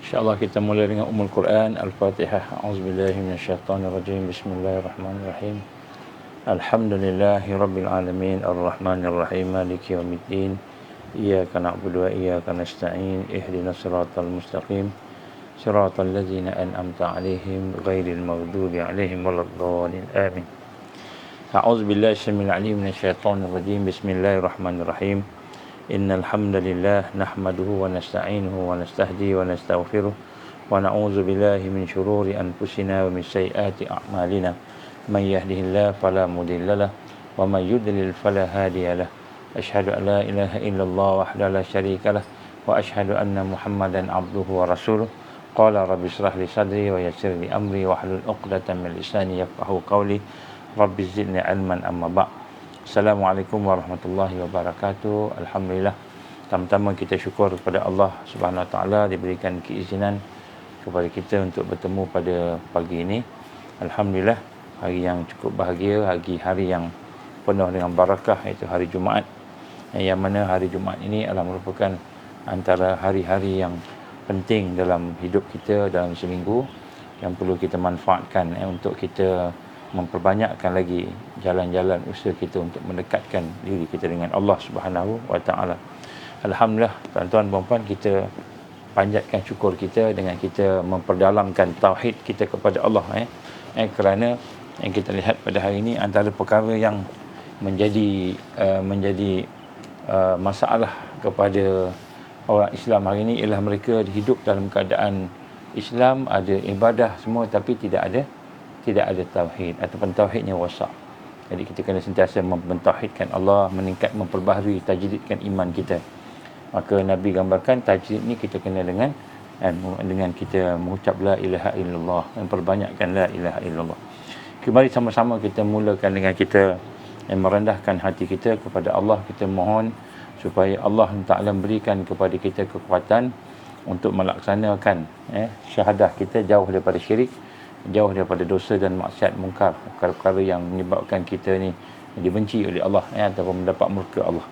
InsyaAllah kita mulai dengan Ummul Quran Al-Fatihah. A'udzubillahi minasyaitonirrajim. Bismillahirrahmanirrahim. Alhamdulillahi Rabbil Alamin. Ar-Rahmanirrahim. Maliki yawmiddin. Iyyaka na'budu wa iyyaka nasta'in. Ihdinas siratal mustaqim. Siratal ladzina an'amta 'alaihim ghairil maghdubi 'alaihim waladdallin. Amin. A'udzubillahi syamil 'alim minasyaitonirrajim. Bismillahirrahmanirrahim. Innal hamdalillah nahmaduhu wa nasta'inuhu wa nastahdihi wa nastaghfiruh wa na'udzu billahi min shururi anfusina wa min sayyiati a'malina may yahdihillahu fala mudhillalah wa may yudlil fala hadiyalah. Asyhadu an la ilaha illallah wahdahu la syarikalah wa asyhadu anna Muhammadan 'abduhu wa rasuluh. Qala rabbi shrah li sadri wa yassir li amri wahlul 'uqdatam min lisani yafqahu qawli. Rabbi zidni 'ilman amma ba'd. Assalamualaikum warahmatullahi wabarakatuh. Alhamdulillah, pertama-tama kita syukur kepada Allah Subhanahu Wa Taala diberikan keizinan kepada kita untuk bertemu pada pagi ini. Alhamdulillah, hari yang cukup bahagia, hari yang penuh dengan barakah, iaitu hari Jumaat. Yang mana hari Jumaat ini adalah merupakan antara hari-hari yang penting dalam hidup kita dalam seminggu, yang perlu kita manfaatkan untuk kita memperbanyakkan lagi jalan-jalan usaha kita untuk mendekatkan diri kita dengan Allah Subhanahu Wa Taala. Alhamdulillah, tuan-tuan dan puan, kita panjatkan syukur kita dengan kita memperdalamkan tauhid kita kepada Allah. Kerana yang kita lihat pada hari ini antara perkara yang menjadi masalah kepada orang Islam hari ini ialah mereka hidup dalam keadaan Islam, ada ibadah semua, tapi tidak ada tauhid ataupun tauhidnya wasak. Jadi kita kena sentiasa mentauhidkan Allah, memperbaharui, tajdidkan iman kita. Maka Nabi gambarkan tajdid ni kita kena dengan kita mengucap la ilaha illallah, memperbanyakkan la ilaha illallah. Kembali sama-sama kita mulakan dengan kita merendahkan hati kita kepada Allah. Kita mohon supaya Allah Ta'ala berikan kepada kita kekuatan untuk melaksanakan syahadah kita, jauh daripada syirik, jauh daripada dosa dan maksiat mungkar, perkara-perkara yang menyebabkan kita ni dibenci oleh Allah ataupun mendapat murka Allah.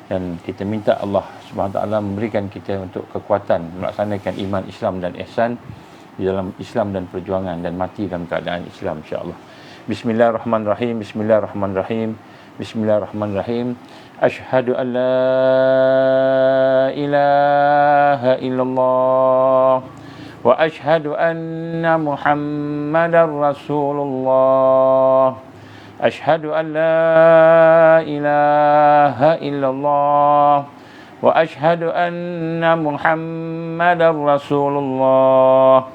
Dan kita minta Allah Subhanahu Wa Taala memberikan kita untuk kekuatan melaksanakan iman Islam dan ihsan di dalam Islam dan perjuangan, dan mati dalam keadaan Islam, insya-Allah. Bismillahirrahmanirrahim. Bismillahirrahmanirrahim. Bismillahirrahmanirrahim. Asyhadu an la ilaha illallah wa asyhadu anna Muhammadar Rasulullah. Asyhadu an la ilaha illallah wa asyhadu anna Muhammadar Rasulullah.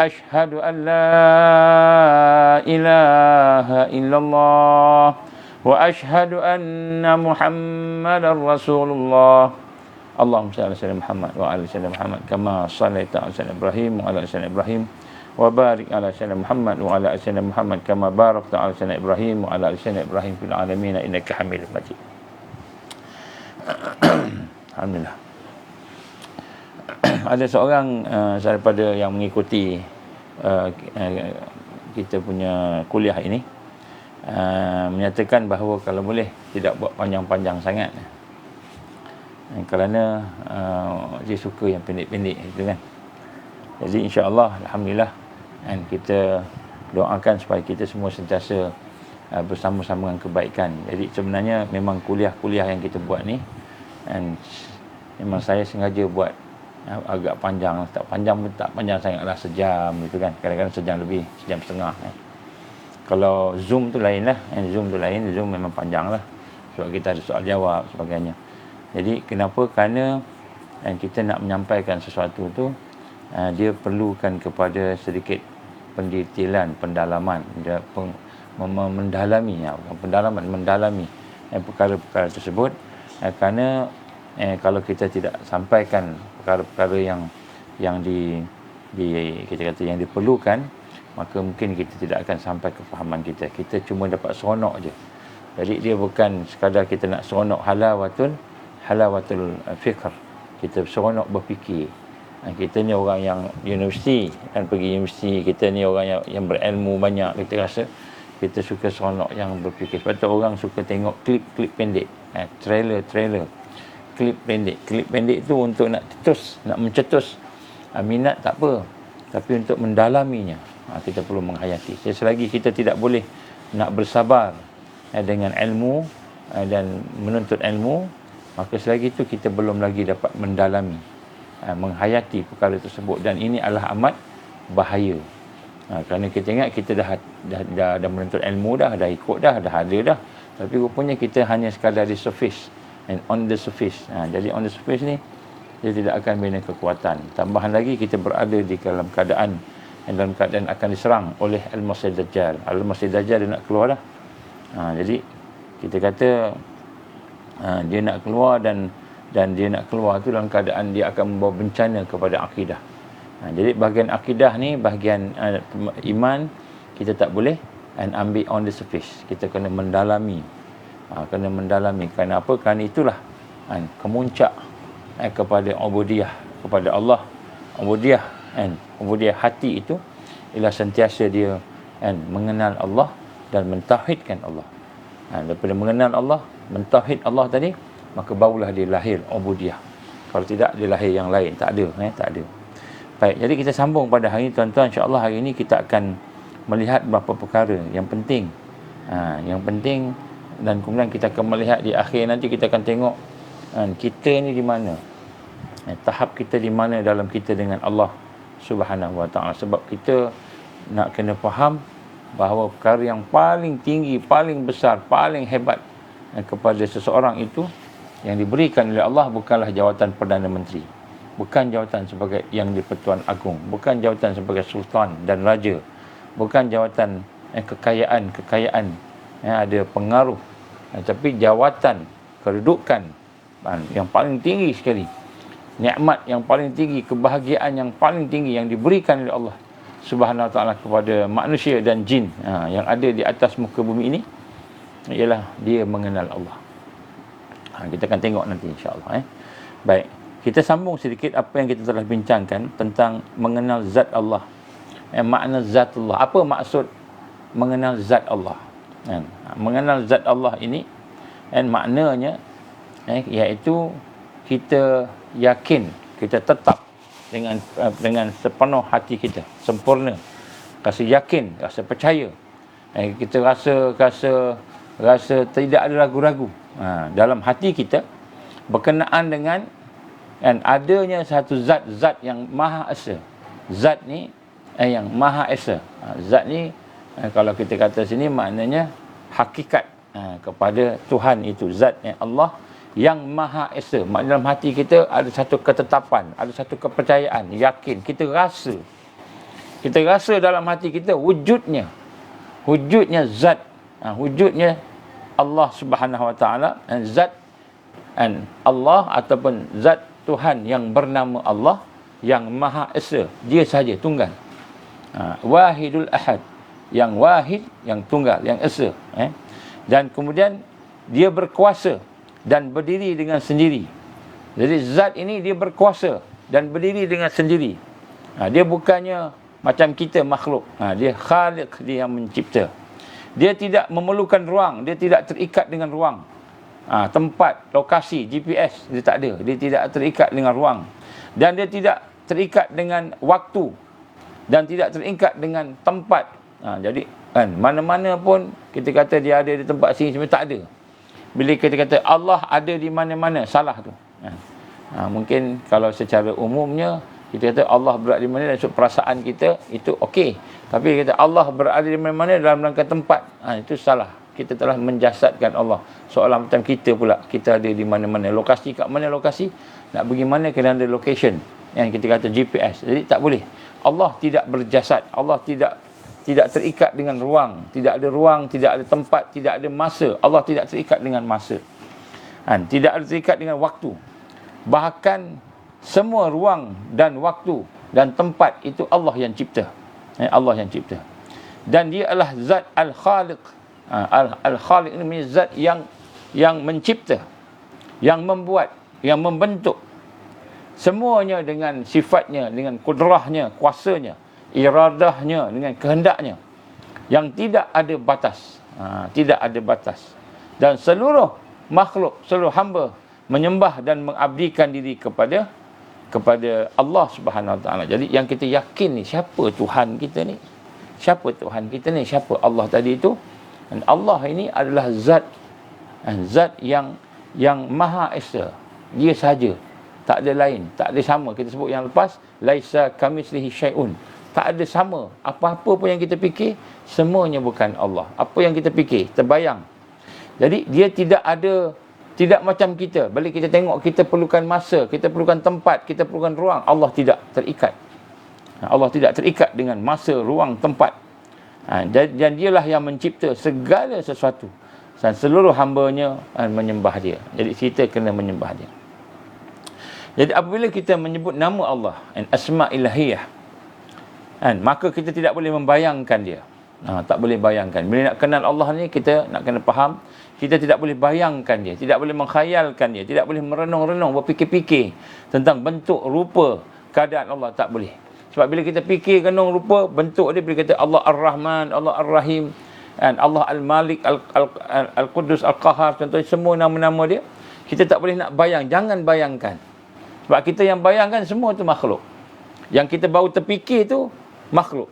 Asyhadu an la ilaha illallah wa asyhadu anna Muhammadar Rasulullah. Allahumma salli ala sayyidina Muhammad wa ala sayyidina Muhammad kama shallaita ala sayyidina Ibrahim wa ala sayyidina Ibrahim wa barik ala sayyidina Muhammad wa ala sayyidina Muhammad kama barakta ala sayyidina Ibrahim wa ala sayyidina Ibrahim fil alamin innaka Hamidum Majid. Alhamdulillah. Ada seorang daripada yang mengikuti kita punya kuliah ini menyatakan bahawa kalau boleh tidak buat panjang-panjang sangat, kerana dia suka yang pendek-pendek gitu kan. Jadi insya-Allah, alhamdulillah, dan kita doakan supaya kita semua sentiasa bersama-sama dengan kebaikan. Jadi sebenarnya memang kuliah-kuliah yang kita buat ni, dan memang saya sengaja buat agak panjang, tak panjang pun tak panjang sangatlah, sejam gitu kan. Kadang-kadang sejam lebih, sejam setengah. Kalau Zoom tu lain lah, Zoom memang panjang lah, sebab kita ada soal jawab sebagainya. Jadi kenapa? Kerana kita nak menyampaikan sesuatu tu, dia perlukan kepada sedikit pendetailan, pendalaman, mendalami perkara-perkara tersebut. Kerana kalau kita tidak sampaikan perkara-perkara yang kita kata yang diperlukan, maka mungkin kita tidak akan sampai ke fahaman kita. Kita cuma dapat seronok je. Jadi dia bukan sekadar kita nak seronok halawatul fikr. Kita seronok berfikir. Kita ni orang yang universiti, kan, pergi universiti. Kita ni orang yang berilmu banyak. Kita rasa kita suka seronok yang berfikir. Sebab tu orang suka tengok klip-klip pendek, trailer klip pendek tu untuk nak mencetus Minat tak apa, tapi untuk mendalaminya kita perlu menghayati. Selagi kita tidak boleh nak bersabar dengan ilmu dan menuntut ilmu, maka selagi itu kita belum lagi dapat mendalami, menghayati perkara tersebut. Dan ini adalah amat bahaya. Kerana kita ingat kita dah menuntut ilmu dah ikut dah ada dah. Tapi rupanya kita hanya sekadar di surface, and on the surface. Jadi on the surface ni dia tidak akan bina kekuatan. Tambahan lagi kita berada di dalam keadaan akan diserang oleh Al-Masih Dajjal. Al-Masih Dajjal dia nak keluar dah. Jadi kita kata dia nak keluar dan dia nak keluar tu dalam keadaan dia akan membawa bencana kepada akidah. Jadi bahagian akidah ni, bahagian iman, kita tak boleh ambil on the surface. Kita kena mendalami. Kerana apa? Kerana itulah kemuncak kepada ubudiyah kepada Allah. Ubudiyah hati itu ialah sentiasa dia mengenal Allah dan mentauhidkan Allah. Daripada mengenal Allah, mentauhid Allah tadi, maka barulah dia lahir ubudiyah. Kalau tidak, dia lahir yang lain. Tak ada. Baik, jadi kita sambung pada hari ini, tuan-tuan. InsyaAllah hari ini kita akan melihat beberapa perkara yang penting. Dan kemudian kita akan melihat di akhir nanti, kita akan tengok kita ni di mana, tahap kita di mana dalam kita dengan Allah Subhanahu Wa Taala. Sebab kita nak kena faham bahawa perkara yang paling tinggi, paling besar, paling hebat kepada seseorang itu yang diberikan oleh Allah bukanlah jawatan Perdana Menteri, bukan jawatan sebagai Yang di-Pertuan Agong, bukan jawatan sebagai Sultan dan Raja, bukan jawatan kekayaan ada pengaruh, tapi jawatan kedudukan yang paling tinggi sekali, nikmat yang paling tinggi, kebahagiaan yang paling tinggi yang diberikan oleh Allah Subhanahu Wa Taala kepada manusia dan jin yang ada di atas muka bumi ini, ialah dia mengenal Allah. Kita akan tengok nanti insya-Allah. Baik, kita sambung sedikit apa yang kita telah bincangkan tentang mengenal zat Allah. Makna zat Allah. Apa maksud mengenal zat Allah? Mengenal zat Allah ini maknanya iaitu kita yakin, kita tetap dengan sepenuh hati kita, sempurna, rasa yakin, rasa percaya, kita rasa tidak ada ragu-ragu dalam hati kita berkenaan dengan adanya satu zat yang Maha Esa. Zat ni yang Maha Esa. Zat ni kalau kita kata sini maknanya hakikat kepada Tuhan itu, zat yang Allah yang Maha Esa. Maknanya dalam hati kita ada satu ketetapan, ada satu kepercayaan, yakin, kita rasa dalam hati kita wujudnya zat, wujudnya Allah Subhanahu Wa Taala, zat Allah ataupun zat Tuhan yang bernama Allah yang Maha Esa, dia saja tunggal, Wahidul Ahad, yang wahid, yang tunggal, yang esa, dan kemudian dia berkuasa dan berdiri dengan sendiri. Jadi zat ini dia berkuasa dan berdiri dengan sendiri. Dia bukannya macam kita makhluk. Dia khaliq, dia yang mencipta. Dia tidak memerlukan ruang, dia tidak terikat dengan ruang. Tempat, lokasi, GPS, dia tak ada. Dia tidak terikat dengan ruang. Dan dia tidak terikat dengan waktu. Dan tidak terikat dengan tempat. Jadi mana-mana pun kita kata dia ada di tempat sini, sebenarnya tak ada. Bila kita kata Allah ada di mana-mana, salah tu. Mungkin kalau secara umumnya kita kata Allah berada di mana, dan perasaan kita itu okey. Tapi kita kata Allah berada di mana-mana dalam rangka tempat, itu salah. Kita telah menjasadkan Allah seolah macam kita pula, kita ada di mana-mana. Lokasi kat mana lokasi? Nak pergi mana kena ada location yang kita kata GPS. Jadi tak boleh. Allah tidak berjasad. Allah tidak terikat dengan ruang. Tidak ada ruang, tidak ada tempat, tidak ada masa. Allah tidak terikat dengan masa. Tidak ada terikat dengan waktu. Bahkan semua ruang dan waktu dan tempat itu Allah yang cipta. Allah yang cipta. Dan dia adalah zat al-khaliq. Al-khaliq ini zat yang mencipta, yang membuat, yang membentuk. Semuanya dengan sifatnya, dengan kudrahnya, kuasanya, iradahnya, dengan kehendaknya, yang tidak ada batas. Tidak ada batas. Dan seluruh makhluk, seluruh hamba menyembah dan mengabdikan diri kepada kepada Allah Subhanahu Wa Taala. Jadi yang kita yakin ni, siapa Tuhan kita ni? Siapa Tuhan kita ni? Siapa Allah tadi itu? Dan Allah ini adalah zat yang Maha Esa. Dia saja, tak ada lain, tak ada sama. Kita sebut yang lepas, laisa kamitslihi syai'un. Tak ada sama. Apa-apa pun yang kita fikir, semuanya bukan Allah. Apa yang kita fikir, terbayang. Jadi dia tidak macam kita. Bila kita tengok, kita perlukan masa, kita perlukan tempat, kita perlukan ruang. Allah tidak terikat. Allah tidak terikat dengan masa, ruang, tempat. Dan dialah yang mencipta segala sesuatu. Dan seluruh hamba-Nya menyembah Dia. Jadi kita kena menyembah Dia. Jadi apabila kita menyebut nama Allah, asma ilahiyah, maka kita tidak boleh membayangkan Dia. Tak boleh bayangkan. Bila nak kenal Allah ni, kita nak kena faham, kita tidak boleh bayangkan Dia, tidak boleh menghayalkan Dia, tidak boleh merenung-renung, berfikir-fikir tentang bentuk, rupa, keadaan Allah, tak boleh. Sebab bila kita fikir renung rupa, bentuk dia, bila kata Allah Ar-Rahman, Allah Ar-Rahim, Allah Al-Malik, Al-Qudus, Al-Qahar, contohnya semua nama-nama Dia, kita tak boleh nak bayang, jangan bayangkan. Sebab kita yang bayangkan semua tu makhluk. Yang kita baru terfikir tu makhluk.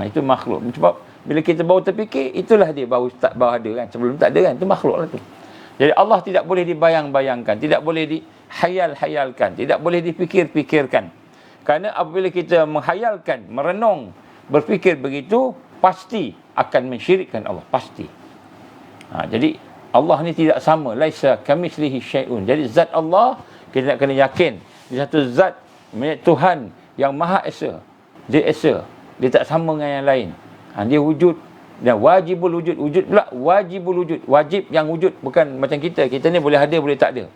Itu makhluk. Sebab bila kita baru terfikir, itulah dia baru ada kan. Sebelum tak ada kan, itu makhluk lah tu. Jadi Allah tidak boleh dibayang-bayangkan, tidak boleh dihayal-hayalkan, tidak boleh dipikir-pikirkan. Kerana apabila kita menghayalkan, merenung, berfikir begitu, pasti akan mensyirikkan Allah, pasti. Jadi Allah ni tidak sama, laisa kamitslihi syai'un. Jadi zat Allah, kita nak kena yakin, dia satu zat, Tuhan yang Maha Esa. Dia Esa, dia tak sama dengan yang lain. Dia wujud dan wajibul wujud. Wujud pula wajibul wujud. Wajib yang wujud, bukan macam kita. Kita ni boleh ada, boleh tak ada.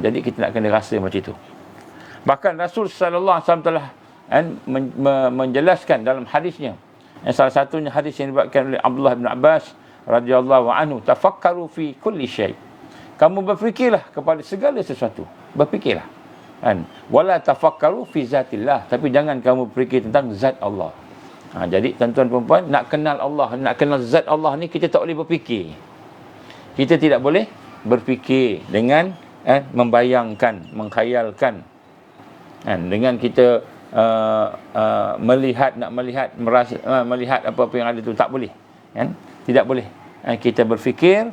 Jadi kita nak kena rasa macam itu. Bahkan Rasul sallallahu alaihi wasallam telah menjelaskan dalam hadisnya. Salah satunya hadis yang diriwayatkan oleh Abdullah bin Abbas radhiyallahu anhu, tafakkaru fi kulli syai'. Kamu berfikirlah kepada segala sesuatu. Berfikirlah. Wala tafakkaru fi zatillah, tapi jangan kamu berfikir tentang zat Allah. Jadi tuan-tuan perempuan, nak kenal Allah, nak kenal zat Allah ni, kita tak boleh berfikir. Kita tidak boleh berfikir dengan membayangkan, menghayalkan. Dengan kita melihat, nak melihat, merasa, melihat apa-apa yang ada tu, tak boleh. Tidak boleh. Kita berfikir,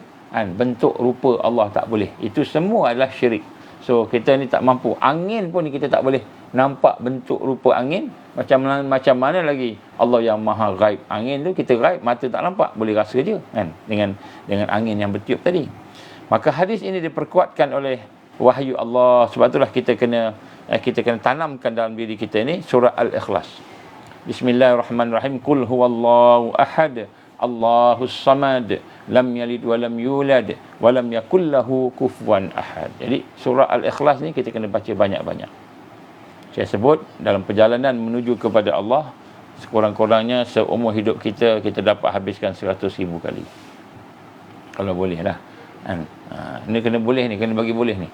bentuk rupa Allah tak boleh. Itu semua adalah syirik. So kita ni tak mampu. Angin pun kita tak boleh nampak bentuk rupa angin. Macam mana lagi Allah yang maha gaib. Angin tu kita gaib, mata tak nampak, boleh rasa je kan, dengan angin yang bertiup tadi. Maka hadis ini diperkuatkan oleh wahyu Allah. Sebab itulah kita kena tanamkan dalam diri kita ni surah Al-Ikhlas. Bismillahirrahmanirrahim. Qul huwallahu ahad, Allahus samad, lam yalid wa lam yulad wa lam yakul lahu kufuwan ahad. Jadi surah Al-Ikhlas ni kita kena baca banyak-banyak. Saya sebut dalam perjalanan menuju kepada Allah, sekurang-kurangnya seumur hidup kita dapat habiskan 100,000 kali. Kalau boleh lah. Ini kena boleh ni, kena bagi boleh ni.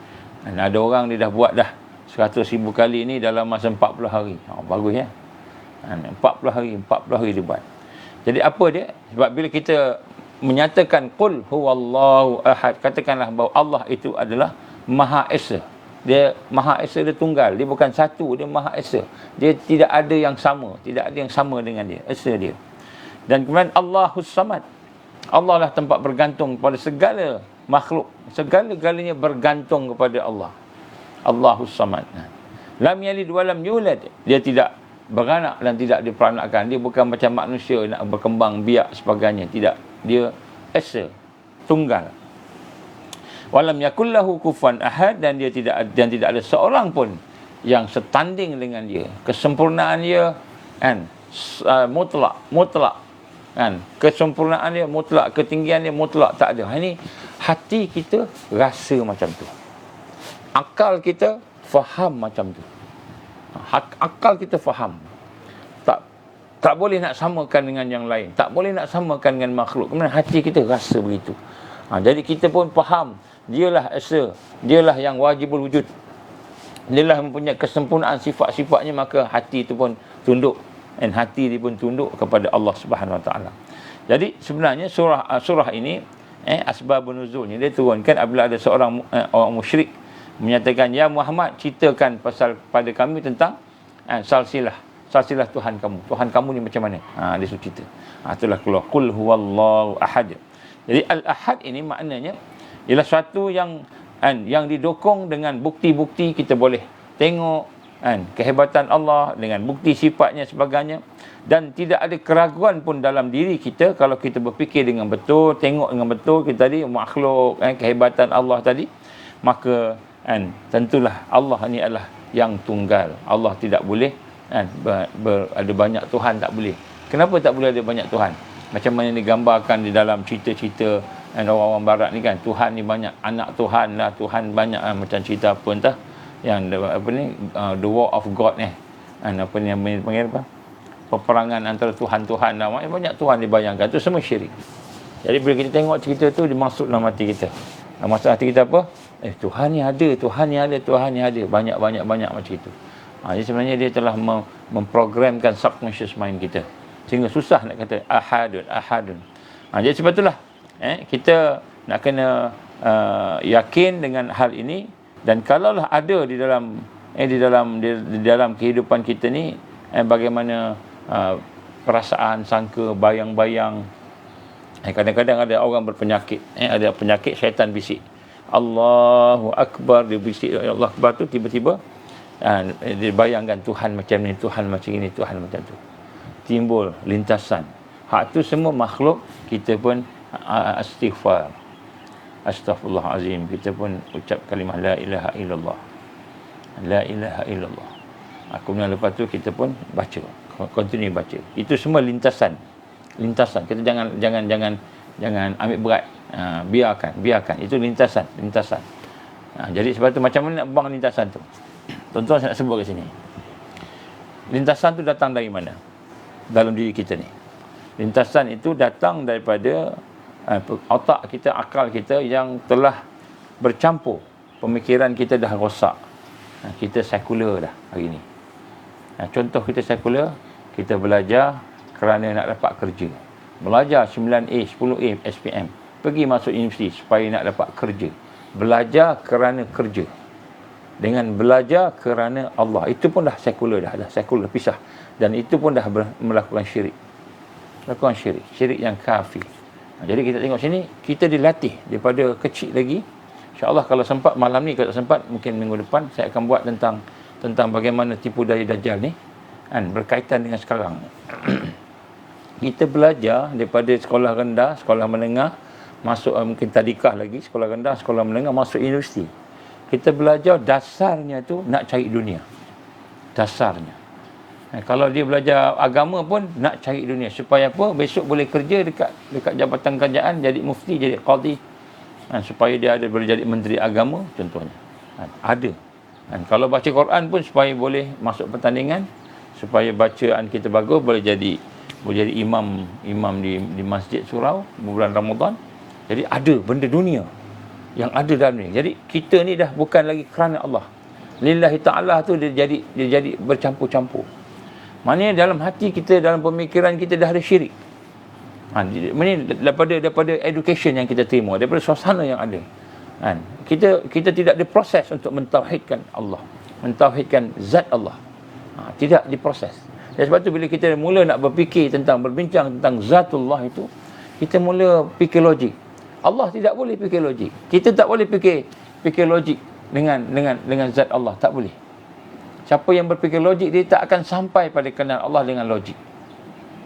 Ada orang dia dah buat dah 100,000 kali ni dalam masa 40 hari. Bagus ya. 40 hari dia buat. Jadi apa dia? Sebab bila kita menyatakan qul huwallahu ahad, katakanlah bahawa Allah itu adalah Maha Esa. Dia Maha Esa, dia tunggal, dia bukan satu, dia Maha Esa. Dia tidak ada yang sama, tidak ada yang sama dengan dia, Esa dia. Dan kemudian Allahus Samad, Allah lah tempat bergantung kepada segala makhluk, segala-galanya bergantung kepada Allah. Allahus Samad. Lam yalid wa lam yulad, dia tidak beranak dan tidak diperanakkan. Dia bukan macam manusia nak berkembang biak sebagainya, tidak. Dia Esa, tunggal. Walam yakul lahu kufuwan ahad, dan tidak ada seorang pun yang setanding dengan dia. Kesempurnaan dia mutlak kan, kesempurnaan dia mutlak, ketinggian dia mutlak, tak ada. Ini hati kita rasa macam tu, akal kita faham macam tu. Akal kita faham, tak boleh nak samakan dengan yang lain, tak boleh nak samakan dengan makhluk. Kemudian hati kita rasa begitu. Jadi kita pun faham, dialah Esa, dialah yang wajibul wujud, dialah mempunyai kesempurnaan sifat-sifatnya, maka hati itu pun tunduk, dan hati dia pun tunduk kepada Allah Subhanahu Wa Taala. Jadi sebenarnya surah ini asbabun nuzulnya, dia turunkan apabila ada seorang orang musyrik menyatakan, ya Muhammad, ceritakan pasal pada kami tentang salsilah Tuhan kamu. Tuhan kamu ni macam mana? Dia suruh cerita. Itulah keluar qul huwallahu ahad. Jadi al-ahad ini maknanya ialah suatu yang didukung dengan bukti-bukti. Kita boleh tengok kehebatan Allah dengan bukti sifatnya sebagainya, dan tidak ada keraguan pun dalam diri kita kalau kita berfikir dengan betul, tengok dengan betul kita tadi makhluk, kehebatan Allah tadi, maka tentulah Allah ni adalah yang tunggal. Allah tidak boleh ada banyak Tuhan, tak boleh. Kenapa tak boleh ada banyak Tuhan? Macam mana digambarkan di dalam cerita-cerita orang-orang barat ni kan, Tuhan ni banyak, anak Tuhan lah, Tuhan banyak macam cerita apa entah yang the war of God ni, apa ni yang panggil apa, peperangan antara Tuhan-Tuhan lah, banyak Tuhan dibayangkan. Tu semua syirik. Jadi bila kita tengok cerita tu, dia masuk dalam hati kita. Masuk hati kita apa? Tuhan ni ada, Tuhan ni ada, Tuhan ni ada, banyak macam itu. Jadi sebenarnya dia telah memprogramkan subconscious mind kita, sehingga susah nak kata ahadun. Jadi sebab itulah kita nak kena yakin dengan hal ini. Dan kalaulah ada di dalam kehidupan kita ni bagaimana perasaan, sangka, bayang-bayang. Kadang-kadang ada orang berpenyakit, ada penyakit syaitan bisik, Allahu Akbar, dia bisik Allah Akbar tu, tiba-tiba dia bayangkan Tuhan macam ni, Tuhan macam ini, Tuhan macam tu. Timbul lintasan. Hak tu semua makhluk. Kita pun Astaghfirullahalazim, kita pun ucap kalimah la ilaha illallah, la ilaha illallah. Kemudian lepas tu kita pun baca, continue baca. Itu semua lintasan. Kita jangan ambil berat. Biarkan. Itu lintasan. Jadi sebab tu macam mana nak buang lintasan tu? Tuan-tuan saya nak sebut kat sini. Lintasan tu datang dari mana? Dalam diri kita ni. Lintasan itu datang daripada otak kita, akal kita yang telah bercampur. Pemikiran kita dah rosak. Kita sekular dah hari ni. Contoh kita sekular, kita belajar kerana nak dapat kerja. Belajar 9A, 10A, SPM. Pergi masuk universiti supaya nak dapat kerja. Belajar kerana kerja. Dengan belajar kerana Allah. Itu pun dah sekular dah sekular, pisah. Dan itu pun dah melakukan syirik. Syirik yang kafir. Jadi kita tengok sini, kita dilatih daripada kecil lagi. InsyaAllah kalau sempat malam ni, kalau tak sempat mungkin minggu depan saya akan buat tentang bagaimana tipu daya Dajjal ni berkaitan dengan sekarang. Kita belajar daripada sekolah rendah, sekolah menengah, masuk mungkin tadikah lagi, sekolah rendah, sekolah menengah, masuk universiti. Kita belajar dasarnya tu nak cari dunia. Dasarnya. Kalau dia belajar agama pun nak cari dunia. Supaya apa? Besok boleh kerja dekat jabatan kerajaan, jadi mufti, jadi qadhi. Supaya dia boleh jadi menteri agama contohnya. Ada. Kalau baca Quran pun supaya boleh masuk pertandingan, supaya bacaan kita bagus, boleh jadi imam di masjid surau bulan Ramadan. Jadi ada benda dunia yang ada dalam ni. Jadi kita ni dah bukan lagi kerana Allah. Lillahi ta'ala tu dia jadi bercampur-campur. Maknanya dalam hati kita, dalam pemikiran kita dah ada syirik. Ini daripada education yang kita terima, daripada suasana yang ada. Kita tidak diproses untuk mentauhidkan Allah, mentauhidkan zat Allah. Tidak diproses. Dan sebab tu bila kita mula nak berbincang tentang zatullah itu, kita mula fikir logik. Allah tidak boleh fikir logik. Kita tak boleh fikir logik dengan zat Allah, tak boleh. Siapa yang berfikir logik, dia tak akan sampai pada kenal Allah dengan logik.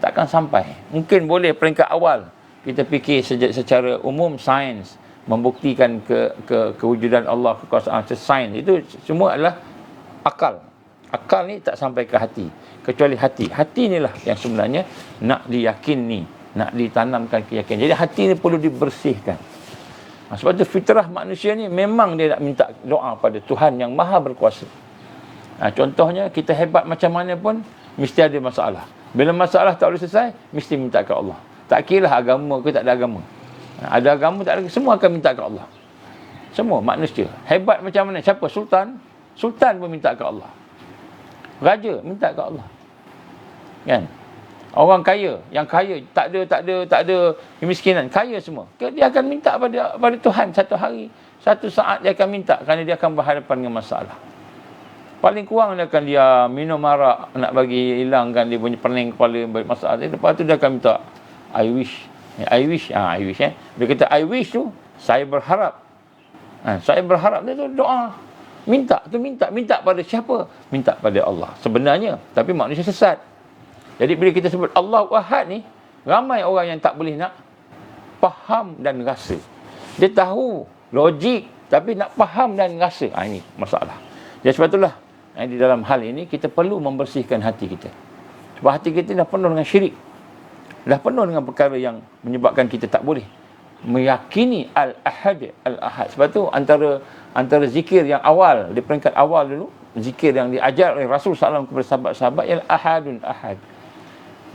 Tak akan sampai. Mungkin boleh peringkat awal kita fikir secara umum, sains membuktikan kewujudan Allah, kekuasaan, sains itu semua adalah akal. Akal ni tak sampai ke hati. Kecuali hati. Hati inilah yang sebenarnya nak diyakini, nak ditanamkan keyakinan. Jadi hati ni perlu dibersihkan. Sebab tu fitrah manusia ni memang dia nak minta doa pada Tuhan yang maha berkuasa. Contohnya kita hebat macam mana pun mesti ada masalah. Bila masalah tak boleh selesai, mesti minta ke Allah. Tak kira agama ke tak ada agama. Ada agama tak ada, semua akan minta ke Allah. Semua manusia. Hebat macam mana? Siapa? Sultan pun minta ke Allah. Raja minta ke Allah. Kan? Orang kaya, yang kaya tak ada kemiskinan, kaya semua. Dia akan minta pada Tuhan satu hari Satu saat dia akan minta kerana dia akan berhadapan dengan masalah. Paling kurang dia akan dia minum arak nak bagi hilangkan dia punya pening kepala masalah dia. Lepas tu dia akan minta I wish. I wish. Dia kata I wish tu saya berharap. Saya berharap dia tu doa. Minta pada siapa? Minta pada Allah sebenarnya. Tapi manusia sesat. Jadi bila kita sebut Allahu Ahad ni, ramai orang yang tak boleh nak faham dan rasa. Dia tahu logik tapi nak faham dan rasa. Ini masalah. Jadi sebab itulah di dalam hal ini kita perlu membersihkan hati kita. Sebab hati kita dah penuh dengan syirik. Dah penuh dengan perkara yang menyebabkan kita tak boleh meyakini Al-Ahad. Sebab tu antara zikir yang awal, di peringkat awal dulu, zikir yang diajar oleh Rasul SAW kepada sahabat-sahabat ialah Ahadun Ahad.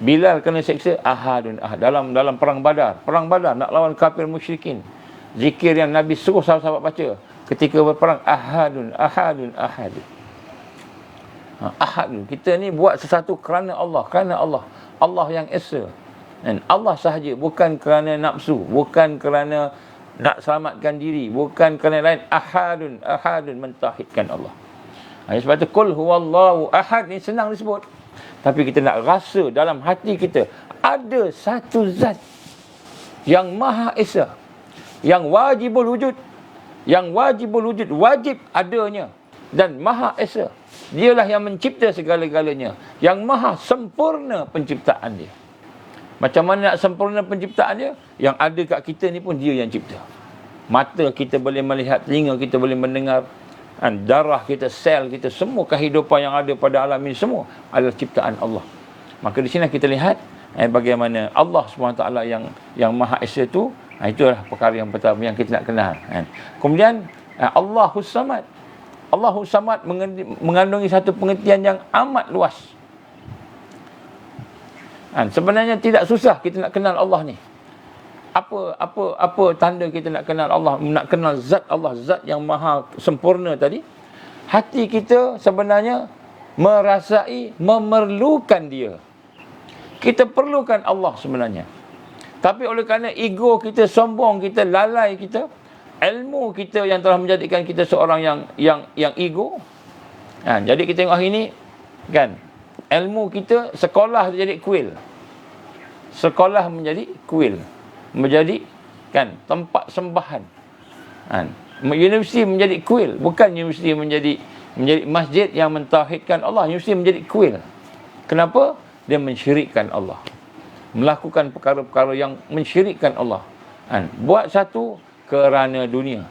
Bilal kena seksa, Ahadun Ahad. Dalam perang Badar nak lawan kafir musyrikin. Zikir yang Nabi suruh sahabat-sahabat baca ketika berperang, Ahadun Ahad. Ahad. Kita ni buat sesuatu kerana Allah. Allah yang esa. Dan Allah sahaja, bukan kerana nafsu, bukan kerana nak selamatkan diri, bukan kerana lain. Ahadun mentauhidkan Allah. Sebab tu qul huwallahu ahad ni senang disebut. Tapi kita nak rasa dalam hati kita ada satu zat yang Maha Esa, yang wajibul wujud, wajib adanya dan Maha Esa. Dialah yang mencipta segala-galanya, yang maha sempurna penciptaan dia. Macam mana nak sempurna penciptaan dia? Yang ada kat kita ni pun dia yang cipta. Mata kita boleh melihat, telinga kita boleh mendengar, darah kita, sel kita, semua kehidupan yang ada pada alam ini semua adalah ciptaan Allah. Maka di sini kita lihat bagaimana Allah SWT yang Maha Esa itu, itulah perkara yang pertama yang kita nak kenal. Kemudian Allahus Samad. Allahus Samad mengandungi satu pengertian yang amat luas. Sebenarnya tidak susah kita nak kenal Allah ni. Apa tanda kita nak kenal Allah, nak kenal zat Allah, zat yang maha sempurna tadi? Hati kita sebenarnya merasai memerlukan dia. Kita perlukan Allah sebenarnya. Tapi oleh kerana ego kita sombong, kita lalai kita, ilmu kita yang telah menjadikan kita seorang yang ego. Jadi kita tengok hari ni kan, ilmu kita, sekolah jadi kuil. Sekolah menjadi kuil. Menjadi kan tempat sembahan. Universiti menjadi kuil, bukan universiti menjadi masjid yang mentauhidkan Allah. Universiti menjadi kuil. Kenapa? Dia mensyirikkan Allah. Melakukan perkara-perkara yang mensyirikkan Allah. Buat satu kerana dunia.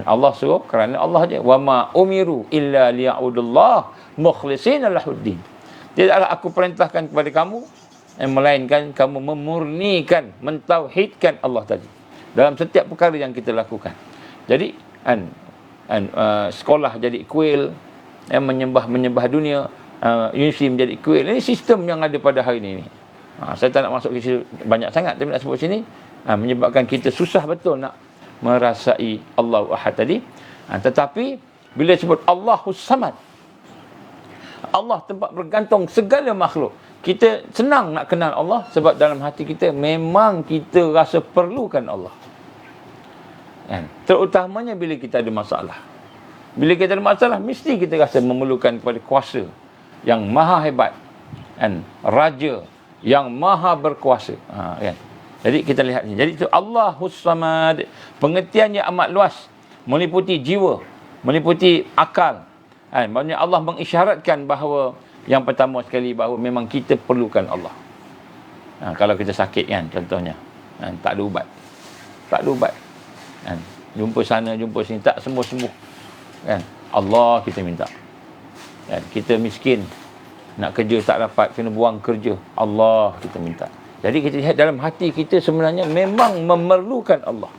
Allah suruh kerana Allah je. Wa ma umiru illa liya'budullah mukhlishina lahuddin. Tidaklah aku perintahkan kepada kamu, melainkan kamu memurnikan, mentauhidkan Allah tadi dalam setiap perkara yang kita lakukan. Jadi sekolah jadi kuil, menyembah dunia, universiti menjadi kuil. Ini sistem yang ada pada hari ini. Saya tak nak masuk ke situ banyak sangat, tapi nak sebut sini menyebabkan kita susah betul nak merasai Allahu Ahad tadi. Tetapi bila sebut Allahus Samad, Allah tempat bergantung segala makhluk, kita senang nak kenal Allah sebab dalam hati kita memang kita rasa perlukan Allah. Terutamanya bila kita ada masalah. Bila kita ada masalah, mesti kita rasa memerlukan kepada kuasa yang maha hebat, raja yang maha berkuasa. Jadi kita lihat ni. Jadi itu Allahus Samad, pengertiannya amat luas, meliputi jiwa, meliputi akal. Maksudnya Allah mengisyaratkan bahawa yang pertama sekali bahawa memang kita perlukan Allah. Kalau kita sakit kan, contohnya, tak ada ubat. Jumpa sana, jumpa sini, tak sembuh-sembuh. Allah kita minta. Kita miskin, nak kerja tak dapat, kena buang kerja, Allah kita minta. Jadi kita lihat dalam hati kita sebenarnya memang memerlukan Allah.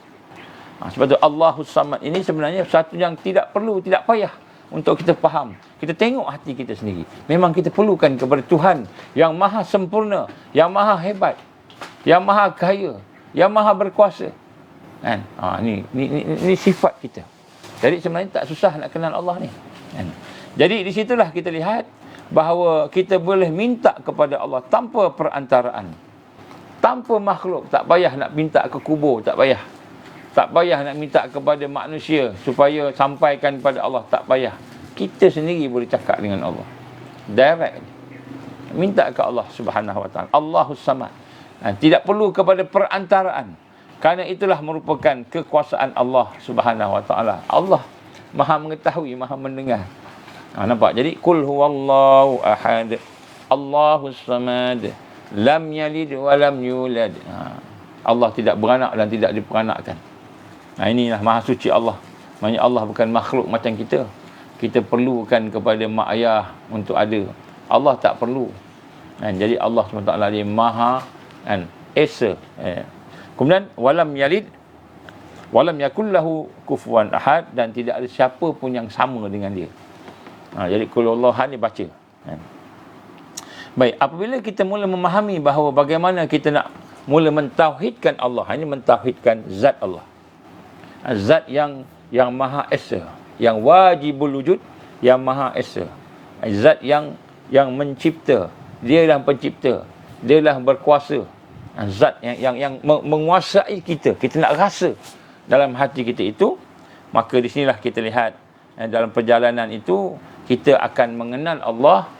Sebab tu Allahus Samad ini sebenarnya satu yang tidak perlu, tidak payah untuk kita faham. Kita tengok hati kita sendiri. Memang kita perlukan kepada Tuhan yang maha sempurna, yang maha hebat, yang maha kaya, yang maha berkuasa. Ini sifat kita. Jadi sebenarnya tak susah nak kenal Allah ni. Jadi di situlah kita lihat bahawa kita boleh minta kepada Allah tanpa perantaraan, tanpa makhluk. Tak payah nak minta ke kubur, tak payah. Tak payah nak minta kepada manusia supaya sampaikan kepada Allah, tak payah. Kita sendiri boleh cakap dengan Allah. Direct. Minta ke Allah Subhanahu wa taala. Allahus Samad. Tidak perlu kepada perantaraan. Kerana itulah merupakan kekuasaan Allah Subhanahu wa taala. Allah Maha mengetahui, Maha mendengar. Nampak? Jadi qul huwallahu ahad. Allahus Samad. Lam yalid wa lam yulad. Allah tidak beranak dan tidak diperanakkan. Inilah Maha Suci Allah. Maksudnya Allah bukan makhluk macam kita. Kita perlukan kepada mak ayah untuk ada. Allah tak perlu. Jadi Allah SWT dia Maha Esa. Kemudian walam yalid walam yakul lahu kufuwan ahad, dan tidak ada siapa pun yang sama dengan dia. Jadi qul huwallahu ahad ni baca. Baik, apabila kita mula memahami bahawa bagaimana kita nak mula mentauhidkan Allah, hanya mentauhidkan zat Allah. Zat yang Maha Esa, yang wajibul wujud, yang Maha Esa. Zat yang mencipta, dialah pencipta, dialah berkuasa. Zat yang menguasai kita. Kita nak rasa dalam hati kita itu, maka di sinilah kita lihat dalam perjalanan itu kita akan mengenal Allah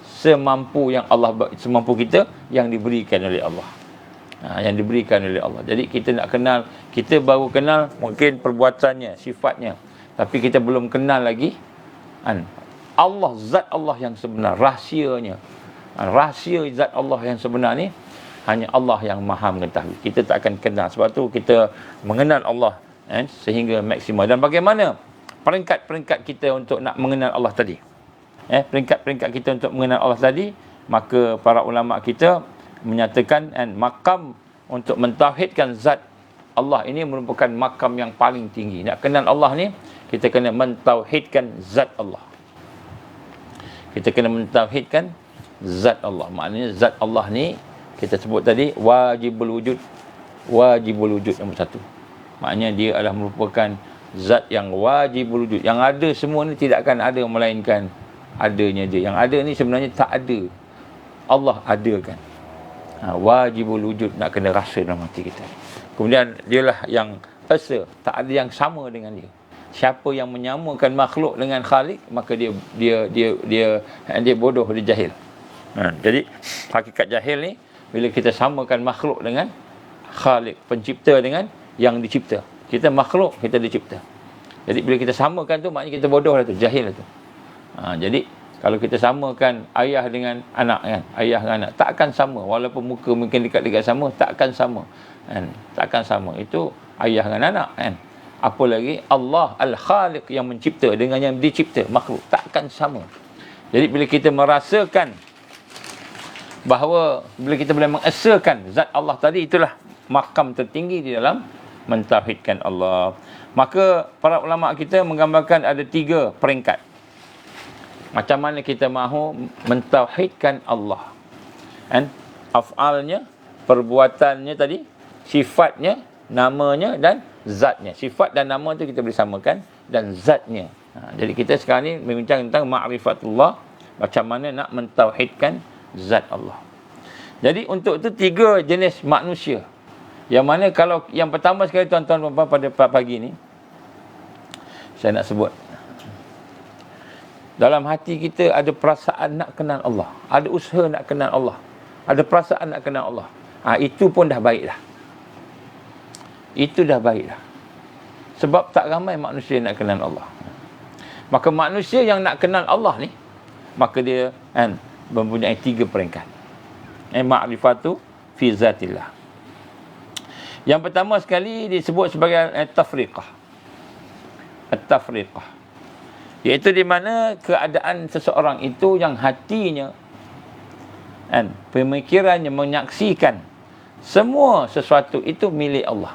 semampu kita yang diberikan oleh Allah. Yang diberikan oleh Allah. Jadi kita nak kenal, kita baru kenal mungkin perbuatannya, sifatnya, tapi kita belum kenal lagi Allah, zat Allah yang sebenar, rahsianya. Rahsia zat Allah yang sebenar ni hanya Allah yang Maha mengetahui. Kita tak akan kenal. Sebab tu kita mengenal Allah sehingga maksimal. Dan bagaimana peringkat-peringkat kita untuk nak mengenal Allah tadi? Peringkat-peringkat kita untuk mengenal Allah tadi, maka para ulama kita menyatakan makam untuk mentauhidkan zat Allah ini merupakan makam yang paling tinggi. Nak kenal Allah ni, kita kena mentauhidkan zat Allah. Kita kena mentauhidkan zat Allah. Maknanya zat Allah ni kita sebut tadi wajibul wujud. Wajibul wujud nombor satu. Maknanya dia adalah merupakan zat yang wajibul wujud. Yang ada semua ni tidak akan ada melainkan adanya dia. Yang ada ni sebenarnya tak ada. Allah adakan. Wajibul wujud, nak kena rasa dalam hati kita. Kemudian dialah yang esa, tak ada yang sama dengan dia. Siapa yang menyamakan makhluk dengan Khalik, maka dia bodoh, dia jahil. Jadi hakikat jahil ni bila kita samakan makhluk dengan Khalik, pencipta dengan yang dicipta. Kita makhluk, kita dicipta. Jadi bila kita samakan tu, maknanya kita bodoh lah tu, jahil lah tu. Jadi kalau kita samakan ayah dengan anak kan, ayah dengan anak, tak akan sama. Walaupun muka mungkin dekat-dekat sama, tak akan sama kan? Tak akan sama. Itu ayah dengan anak kan. Apa lagi Allah Al-Khaliq yang mencipta dengan yang dicipta, makhluk, tak akan sama. Jadi bila kita merasakan bahawa bila kita boleh mengesakan zat Allah tadi, itulah makam tertinggi di dalam mentauhidkan Allah. Maka para ulama kita menggambarkan ada 3 peringkat. Macam mana kita mahu mentauhidkan Allah. Af'alnya, perbuatannya tadi, sifatnya, namanya dan zatnya. Sifat dan nama tu kita boleh samakan, dan zatnya. Jadi kita sekarang ni membincang tentang ma'rifatullah, macam mana nak mentauhidkan zat Allah. Jadi untuk itu 3 jenis manusia. Yang mana kalau yang pertama sekali tuan-tuan dan puan pada pagi ni, saya nak sebut, dalam hati kita ada perasaan nak kenal Allah, ada usaha nak kenal Allah, ada perasaan nak kenal Allah. Itu pun dah baik dah. Itu dah baik dah. Sebab tak ramai manusia nak kenal Allah. Maka manusia yang nak kenal Allah ni, maka dia mempunyai 3 peringkat. Ma'rifatu fi zatillah. Yang pertama sekali disebut sebagai at-tafriqah. At-tafriqah. Iaitu di mana keadaan seseorang itu yang hatinya pemikirannya menyaksikan semua sesuatu itu milik Allah.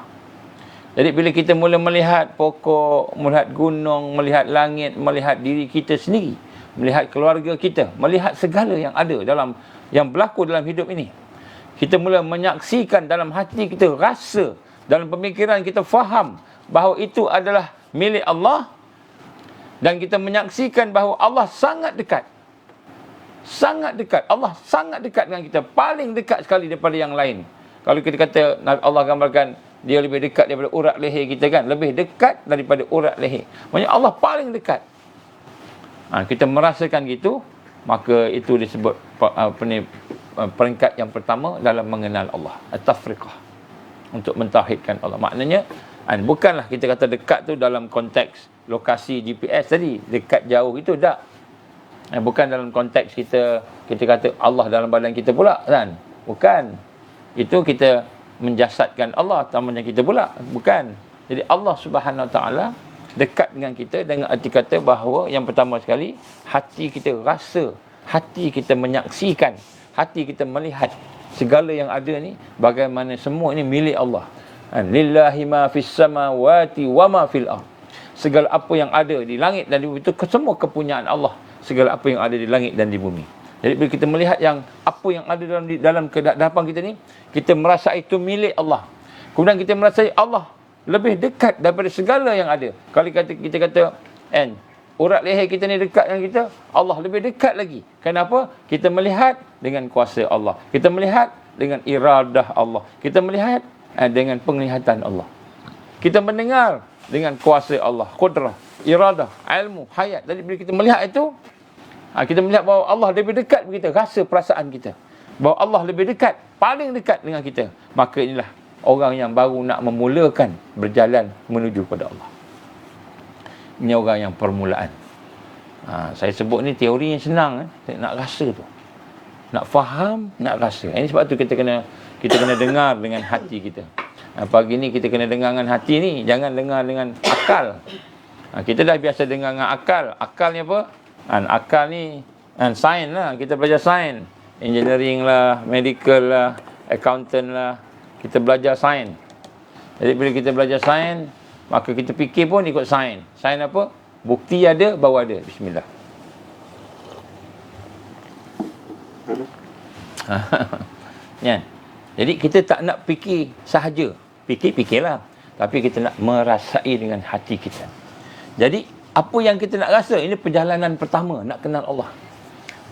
Jadi bila kita mula melihat pokok, melihat gunung, melihat langit, melihat diri kita sendiri, melihat keluarga kita, melihat segala yang ada dalam yang berlaku dalam hidup ini, kita mula menyaksikan dalam hati kita, rasa dalam pemikiran kita faham bahawa itu adalah milik Allah. Dan kita menyaksikan bahawa Allah sangat dekat. Sangat dekat. Allah sangat dekat dengan kita. Paling dekat sekali daripada yang lain. Kalau kita kata Allah gambarkan Dia lebih dekat daripada urat leher kita kan. Lebih dekat daripada urat leher. Maksudnya Allah paling dekat. Kita merasakan gitu, maka itu disebut peringkat yang pertama dalam mengenal Allah. At-tafriqah. Untuk mentauhidkan Allah. Maknanya, bukanlah kita kata dekat tu dalam konteks lokasi GPS tadi. Dekat jauh itu tak. Bukan dalam konteks kita kata Allah dalam badan kita pula kan. Bukan. Itu kita menjasadkan Allah tamanya kita pula. Bukan. Jadi Allah Subhanahu Wa Taala dekat dengan kita dengan arti kata bahawa yang pertama sekali hati kita rasa, hati kita menyaksikan, hati kita melihat segala yang ada ni bagaimana semua ini milik Allah. Lillahi ma fis samawati wa ma fil ardh. Segala apa yang ada di langit dan di bumi itu semua kepunyaan Allah. Segala apa yang ada di langit dan di bumi. Jadi bila kita melihat yang apa yang ada dalam kehidupan kita ni, kita merasa itu milik Allah. Kemudian kita merasa Allah lebih dekat daripada segala yang ada. Kalau kita kata urat leher kita ni dekat dengan kita, Allah lebih dekat lagi. Kenapa? Kita melihat dengan kuasa Allah. Kita melihat dengan iradah Allah. Kita melihat dengan penglihatan Allah. Kita mendengar dengan kuasa Allah, qudrah, iradah, ilmu, hayat. Jadi bila kita melihat itu, kita melihat bahawa Allah lebih dekat kita, rasa perasaan kita bahawa Allah lebih dekat, paling dekat dengan kita. Maka inilah orang yang baru nak memulakan berjalan menuju kepada Allah. Ini orang yang permulaan. Saya sebut ni teori yang senang, nak rasa tu. Nak faham, nak rasa. Ini sebab tu kita kena dengar dengan hati kita. Pagi ni kita kena dengar dengan hati ni, jangan dengar dengan akal. Kita dah biasa dengar dengan akal. Akal ni apa? Akal ni sains lah. Kita belajar sains. Engineering lah, medical lah, accountant lah. Kita belajar sains. Jadi bila kita belajar sains, maka kita fikir pun ikut sains. Sains apa? Bukti ada, baru ada. Bismillah. Ya. Jadi kita tak nak fikir sahaja. Fikirlah. Tapi kita nak merasai dengan hati kita. Jadi apa yang kita nak rasa, ini perjalanan pertama nak kenal Allah.